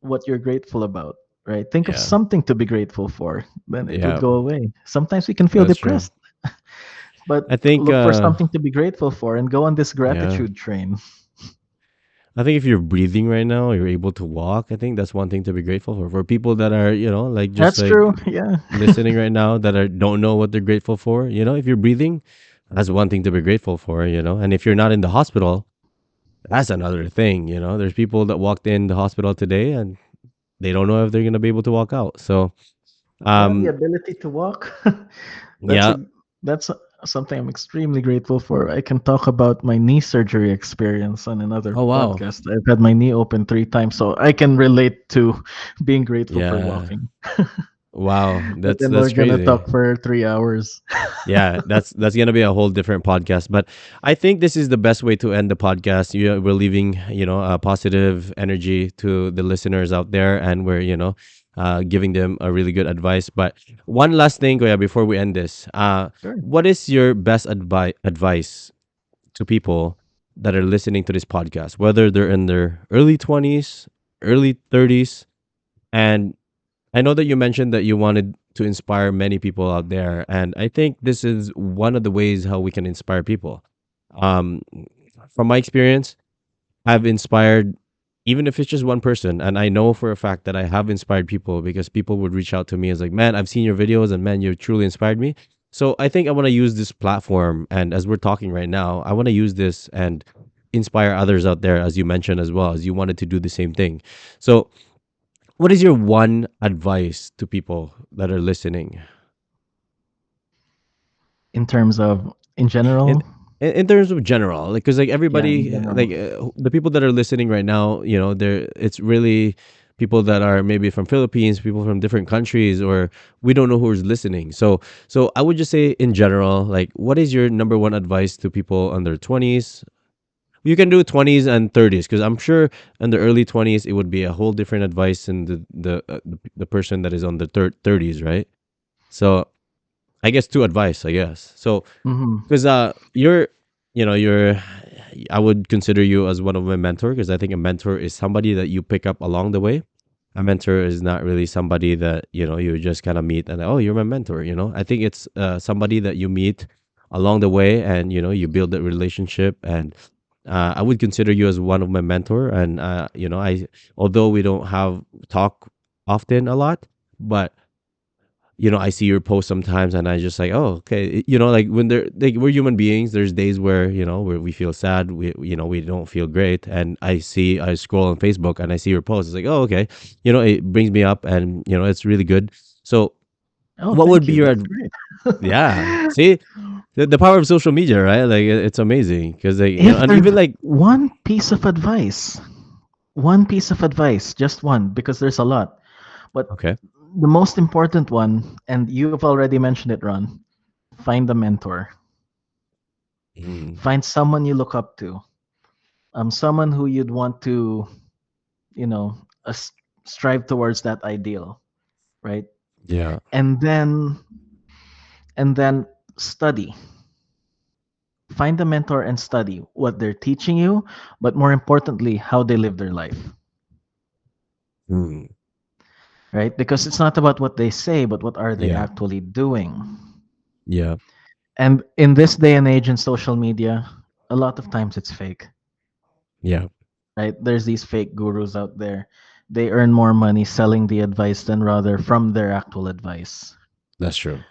what you're grateful about, right? Think of Yeah. something to be grateful for, then it would Yeah. go away. Sometimes we can feel That's true. depressed, but I think look for something to be grateful for and go on this yeah. gratitude train. I think if you're breathing right now, you're able to walk. I think that's one thing to be grateful for. For people that are, like just That's like true. Yeah. listening right now that are don't know what they're grateful for, if you're breathing, that's one thing to be grateful for. And if you're not in the hospital, that's another thing. There's people that walked in the hospital today and they don't know if they're gonna be able to walk out. So, Yeah, the um, ability to walk. that's yeah. a that's something I'm extremely grateful for. I can talk about my knee surgery experience on another Oh wow. podcast. I've had my knee open 3 times, so I can relate to being grateful for Yeah. walking. Wow. But That's then that's we're gonna crazy. talk for 3 hours. Yeah, that's gonna be a whole different podcast. But I think this is the best way to end the podcast. We're leaving, a positive energy to the listeners out there, and we're, giving them a really good advice. But one last thing, Kuya, before we end this, Sure. what is your best advice to people that are listening to this podcast, whether they're in their early 20s, early 30s, and I know that you mentioned that you wanted to inspire many people out there, and I think this is one of the ways how we can inspire people. Um, from my experience, I've inspired, even if it's just one person, and I know for a fact that I have inspired people because people would reach out to me as like, "Man, I've seen your videos, and man, you truly inspired me." So I think I want to use this platform, and as we're talking right now, I want to use this and inspire others out there, as you mentioned as well, as you wanted to do the same thing. So what is your one advice to people that are listening? In terms of in In general, in terms of general, like, cuz like yeah, in everybody, general. like, the people that are listening right now, they're it's really people that are maybe from Philippines, people from different countries, or we don't know who's listening. So I would just say in general, like, what is your number one advice to people under 20s? You can do 20s and 30s because I'm sure in the early 20s it would be a whole different advice than the person that is on the 30s, right? So I guess two advice, I guess. So Hmm. because you're I would consider you as one of my mentor because I think a mentor is somebody that you pick up along the way. a mentor is not really somebody that you just kind of meet and, oh, you're my mentor. I think it's somebody that you meet along the way, and you build that relationship. And I would consider you as one of my mentor. And I although we don't have talk often a lot, but I see your post sometimes, and I just like, oh, okay. Like when we're human beings, there's days where we feel sad, we don't feel great. And I scroll on Facebook and I see your post. It's like, oh, okay. It brings me up, and it's really good. So Oh, what thank would be you. your That's great. yeah, see, the power of social media, right? Like it's amazing because If and there's even like, one piece of advice, just one, because there's a lot, but okay. the most important one, and you've already mentioned it, Ron, find a mentor. Mhm. Find someone you look up to. Someone who you'd want to, you know, as- strive towards that ideal, right? Yeah, And then study. Find a mentor and study what they're teaching you, but more importantly, how they live their life, mm. right? Because it's not about what they say, but what are they Yeah, actually doing. yeah, And in this day and age in social media, a lot of times it's fake, yeah. right? There's these fake gurus out there. They earn more money selling the advice than rather from their actual advice. That's true.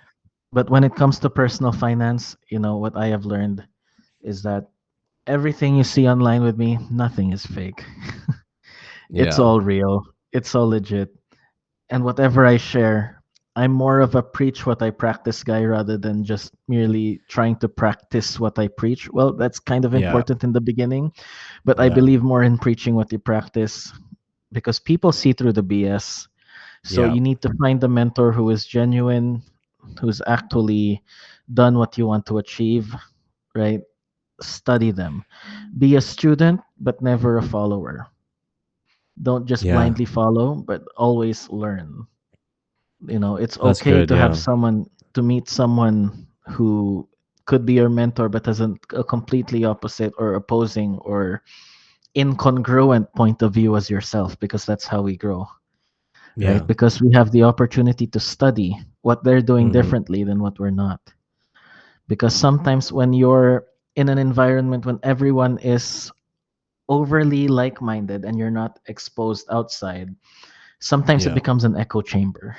But when it comes to personal finance, what I have learned is that everything you see online with me, nothing is fake. It's Yeah, all real. It's all legit. And whatever I share, I'm more of a preach what I practice guy rather than just merely trying to practice what I preach. Well, that's kind of yeah, important in the beginning, but I yeah, believe more in preaching what you practice because people see through the BS. So yeah, you need to find a mentor who is genuine, who's actually done what you want to achieve, right? Study them. Be a student, but never a follower. Don't just yeah. blindly follow, but always learn. It's That's okay good. to have Yeah, someone to meet someone who could be your mentor but has a completely opposite or opposing or incongruent point of view as yourself, because that's how we grow, right? yeah. Because we have the opportunity to study what they're doing Hmm. differently than what we're not. Because sometimes when you're in an environment when everyone is overly like-minded and you're not exposed outside, sometimes it Yeah, becomes an echo chamber.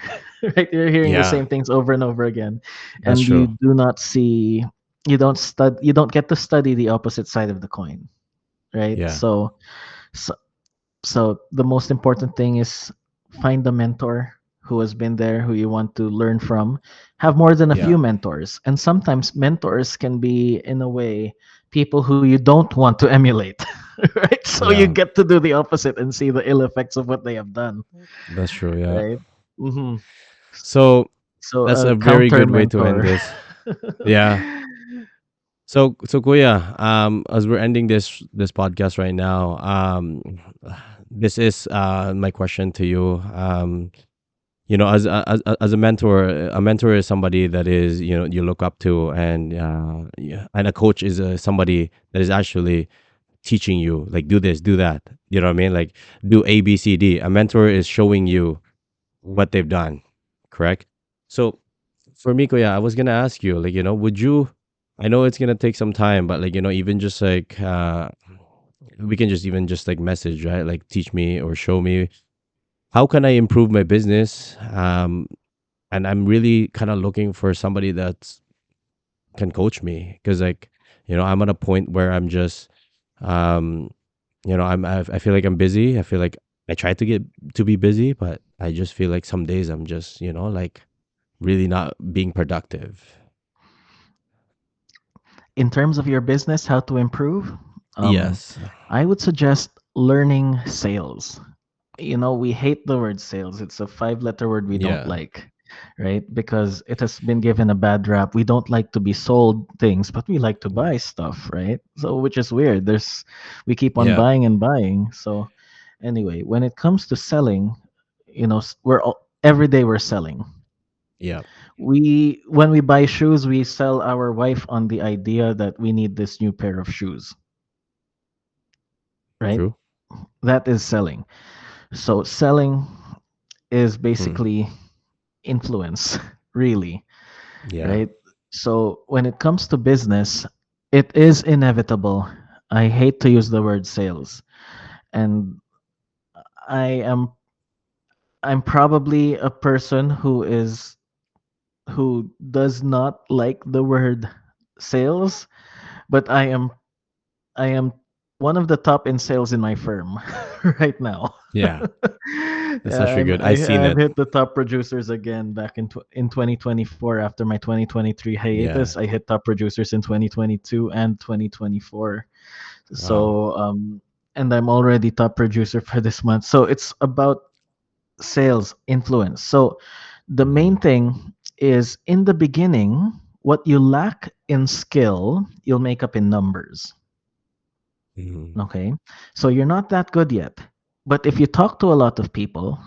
Right, you're hearing the yeah. same things over and over again, That's and you true. do not see, you don't get to study the opposite side of the coin, right? Yeah, So the most important thing is find a mentor who has been there, who you want to learn from. Have more than a yeah, few mentors, and sometimes mentors can be, in a way, people who you don't want to emulate. Right, so you yeah. get to do the opposite and see the ill effects of what they have done, That's true. Yeah. right? hmm So so that's a a very counter good way to end mentor. this. Yeah. So Kuya, as we're ending this podcast right now, this is my question to you. As a mentor, a mentor is somebody that is you look up to, and yeah, and a coach is somebody that is actually teaching you, like, do this, do that. You know what I mean? Like, do A, B, C, D. A mentor is showing you what they've done, correct? So for me, Kuya, I was gonna ask you, like, would you? I know it's gonna take some time, but, like, even just like we can just even just like message, right? Like, teach me or show me how can I improve my business. And I'm really kind of looking for somebody that can coach me, because, like, I'm at a point where I'm just um I feel like I'm busy. I feel like I try to get to be busy, but I just feel like some days I'm just like really not being productive. In terms of your business, how to improve, Yes. I would suggest learning sales. We hate the word sales. It's a five-letter word we don't Yeah. like, right? Because it has been given a bad rap. We don't like to be sold things, but we like to buy stuff, right? So, which is weird. We keep on Yeah. buying and buying. So, anyway, when it comes to selling, every day we're selling. Yeah. When we buy shoes, we sell our wife on the idea that we need this new pair of shoes, right? True. That is selling. So selling, is Mhm. basically influence, really, Yeah. right? So when it comes to business, it is inevitable. I hate to use the word sales, and I am I'm probably a person who does not like the word sales, but I am one of the top in sales in my firm right now. Yeah. That's Yeah, actually good. I seen I've it. hit the top producers again back in 2024 after my 2023 Yeah. hiatus. I hit top producers in 2022 and 2024. Wow. So and I'm already top producer for this month. So it's about sales influence. So the main Mhm. thing is in the beginning, what you lack in skill, you'll make up in numbers. Mhm. Okay. So you're not that good yet. But if you talk to a lot of people,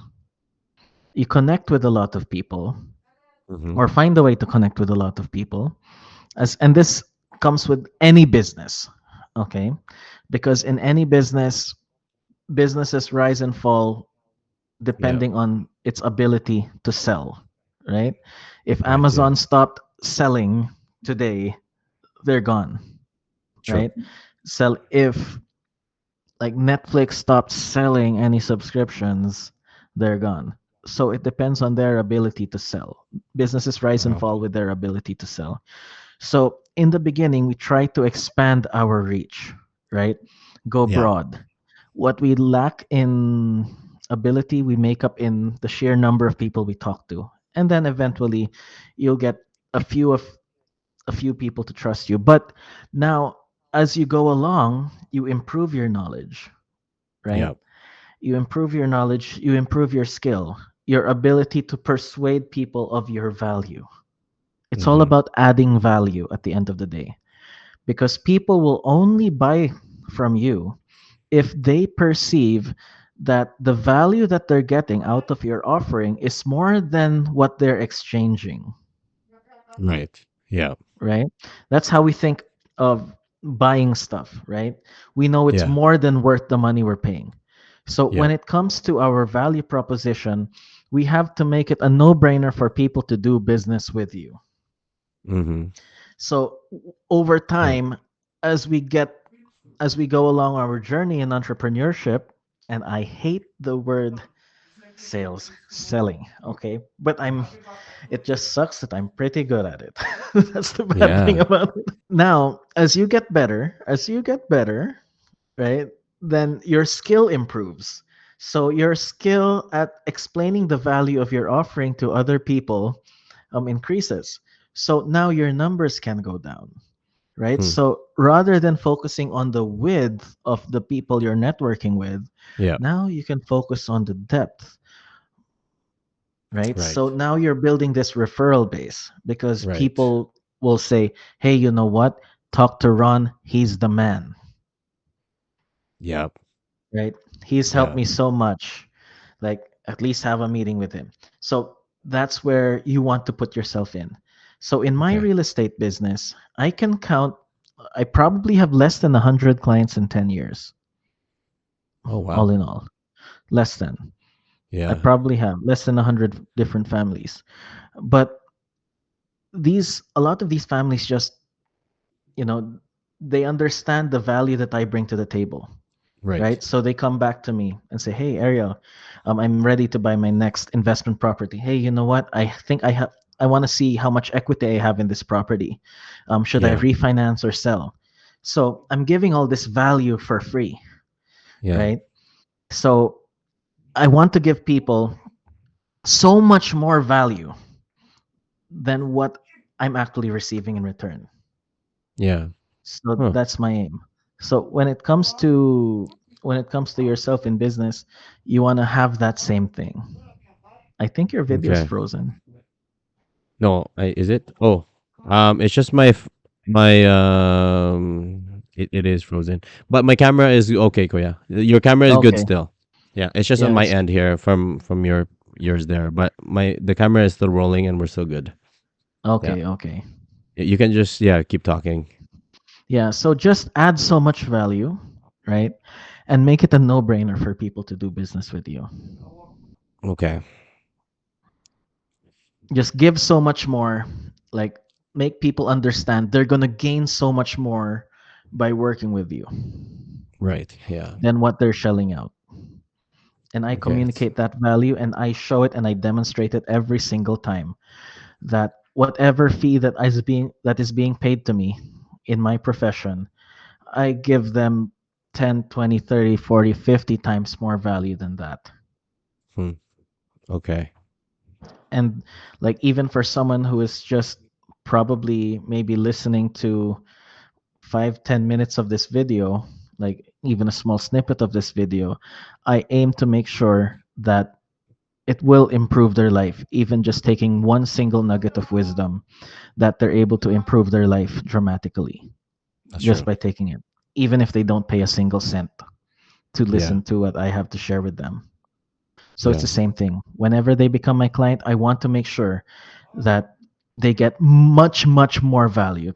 you connect with a lot of people, Mhm. or find a way to connect with a lot of people, and this comes with any business. Okay. Because in any business, businesses rise and fall Yeah. depending on its ability to sell, right? If Right. Yeah. Amazon stopped selling today, they're gone, True. right? Sell if like Netflix stopped selling any subscriptions, they're gone. So it depends on their ability to sell. Businesses rise and Wow. fall with their ability to sell. So in the beginning, we try to expand our reach, right? Go Yeah. broad. What we lack in ability, we make up in the sheer number of people we talk to. And then eventually you'll get a few of a few people to trust you. But now as you go along, you improve your knowledge, right? Yeah. You improve your knowledge, you improve your skill, your ability to persuade people of your value. It's all Mhm. about adding value at the end of the day because people will only buy from you if they perceive that the value that they're getting out of your offering is more than what they're exchanging, Right. Yeah. right? That's how we think of buying stuff, right? We know it's Yeah. more than worth the money we're paying. So Yeah. when it comes to our value proposition, we have to make it a no-brainer for people to do business with you. Mhm. So over Yeah. time, as we get as we go along our journey in entrepreneurship, and I hate the word sales, selling, okay? But it just sucks that I'm pretty good at it. That's the bad thing Yeah. about it. Now, as you get better, right? Then your skill improves. So your skill at explaining the value of your offering to other people increases. So now your numbers can go down, right? Hmm. So rather than focusing on the width of the people you're networking with, Yeah. now you can focus on the depth, right? So Right. now you're building this referral base because Right. people will say, hey, you know what? Talk to Ron. He's the man, Yeah. right? He's helped Yeah. me so much. Like, at least have a meeting with him. So that's where you want to put yourself in. So in my Okay. real estate business, I probably have less than 100 clients in 10 years, Oh all wow. in all. Less than. I Yeah. probably have less than 100 different families. But a lot of these families just, you know, they understand the value that I bring to the table, Right. right? So they come back to me and say, "Hey, Ariel, I'm ready to buy my next investment property. Hey, you know what? I want to see how much equity I have in this property. Should I Yeah. refinance or sell?" So I'm giving all this value for free, Yeah. right? So I want to give people so much more value than what I'm actually receiving in return. Yeah. So Huh. that's my aim. So when it comes to yourself in business, you want to have that same thing. I think your video's Okay. frozen. No, is it? Oh, it's just my it is frozen, but my camera is okay, Kuya. Your camera is good Okay. still. Yeah, it's just on Yeah, my it's end here from yours there, but the camera is still rolling and we're still good. Yeah, okay, okay. you can just keep talking. Yeah, so just add so much value, right? And make it a no-brainer for people to do business with you. Okay. just give so much more, like make people understand they're going to gain so much more by working with you Right. Yeah. than what they're shelling out. And I Okay. communicate that value and I show it and I demonstrate it every single time that whatever fee that is being paid to me in my profession, I give them 10, 20, 30, 40, 50 times more value than that. Hmm. Okay. And like even for someone who is just probably maybe listening to 5, 10 minutes of this video, like even a small snippet of this video, I aim to make sure that it will improve their life, even just taking one single nugget of wisdom, that they're able to improve their life dramatically That's just true. by taking it, even if they don't pay a single cent to Yeah. listen to what I have to share with them. So it's Yeah. the same thing. Whenever they become my client, I want to make sure that they get much, much more value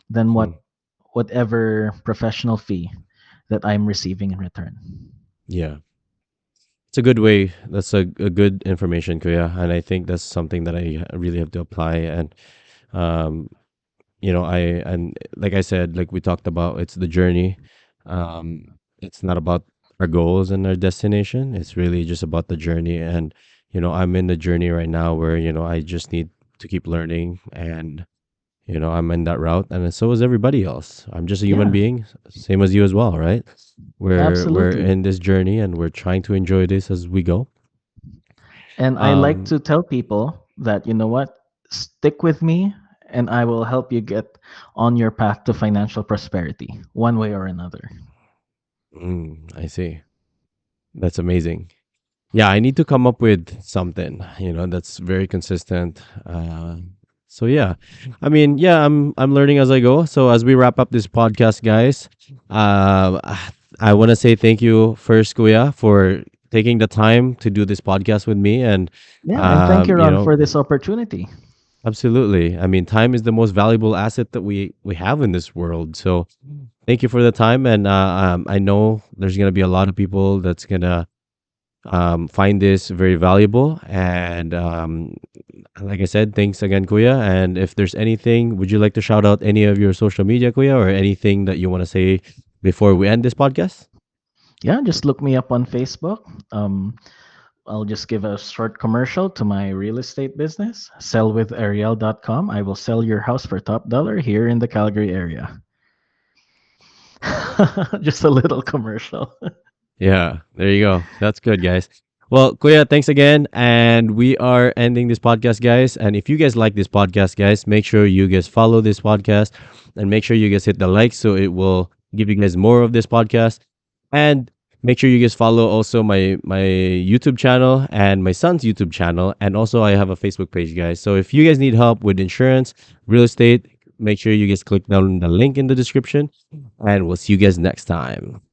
than Hmm. whatever professional fee that I'm receiving in return. Yeah. It's a good way. That's a good information, Kuya. And I think that's something that I really have to apply. And, um, and like I said, like we talked about, it's the journey. Um, it's not about our goals and our destination. It's really just about the journey. And, I'm in the journey right now where, I just need to keep learning and, I'm in that route, and so is everybody else. I'm just a human Yeah, being, same as you as well, right? We're absolutely. in this journey, and we're trying to enjoy this as we go. And I like Um, to tell people that, you know what, stick with me and I will help you get on your path to financial prosperity, one way or another. I see. That's amazing. Yeah, I need to come up with something, that's very consistent. So yeah, I mean, yeah, I'm learning as I go. So as we wrap up this podcast, guys, um, I want to say thank you first, Kuya, for taking the time to do this podcast with me, and Yeah, and thank you, um, you Ron, know, for this opportunity. absolutely. I mean, time is the most valuable asset that we have in this world. So thank you for the time, and I know there's gonna be a lot of people that's gonna find this very valuable. And like I said, thanks again, Kuya. And if there's anything, would you like to shout out any of your social media, Kuya, or anything that you want to say before we end this podcast? Yeah, just look me up on Facebook. I'll just give a short commercial to my real estate business, sellwithariel.com. I will sell your house for top dollar here in the Calgary area. Just a little commercial. Yeah, there you go. That's good, guys. Well, Kuya, thanks again. And we are ending this podcast, guys. And if you guys like this podcast, guys, make sure you guys follow this podcast and make sure you guys hit the like so it will give you guys more of this podcast. And make sure you guys follow also my YouTube channel and my son's YouTube channel. And also I have a Facebook page, guys. So if you guys need help with insurance, real estate, make sure you guys click down the link in the description. And we'll see you guys next time.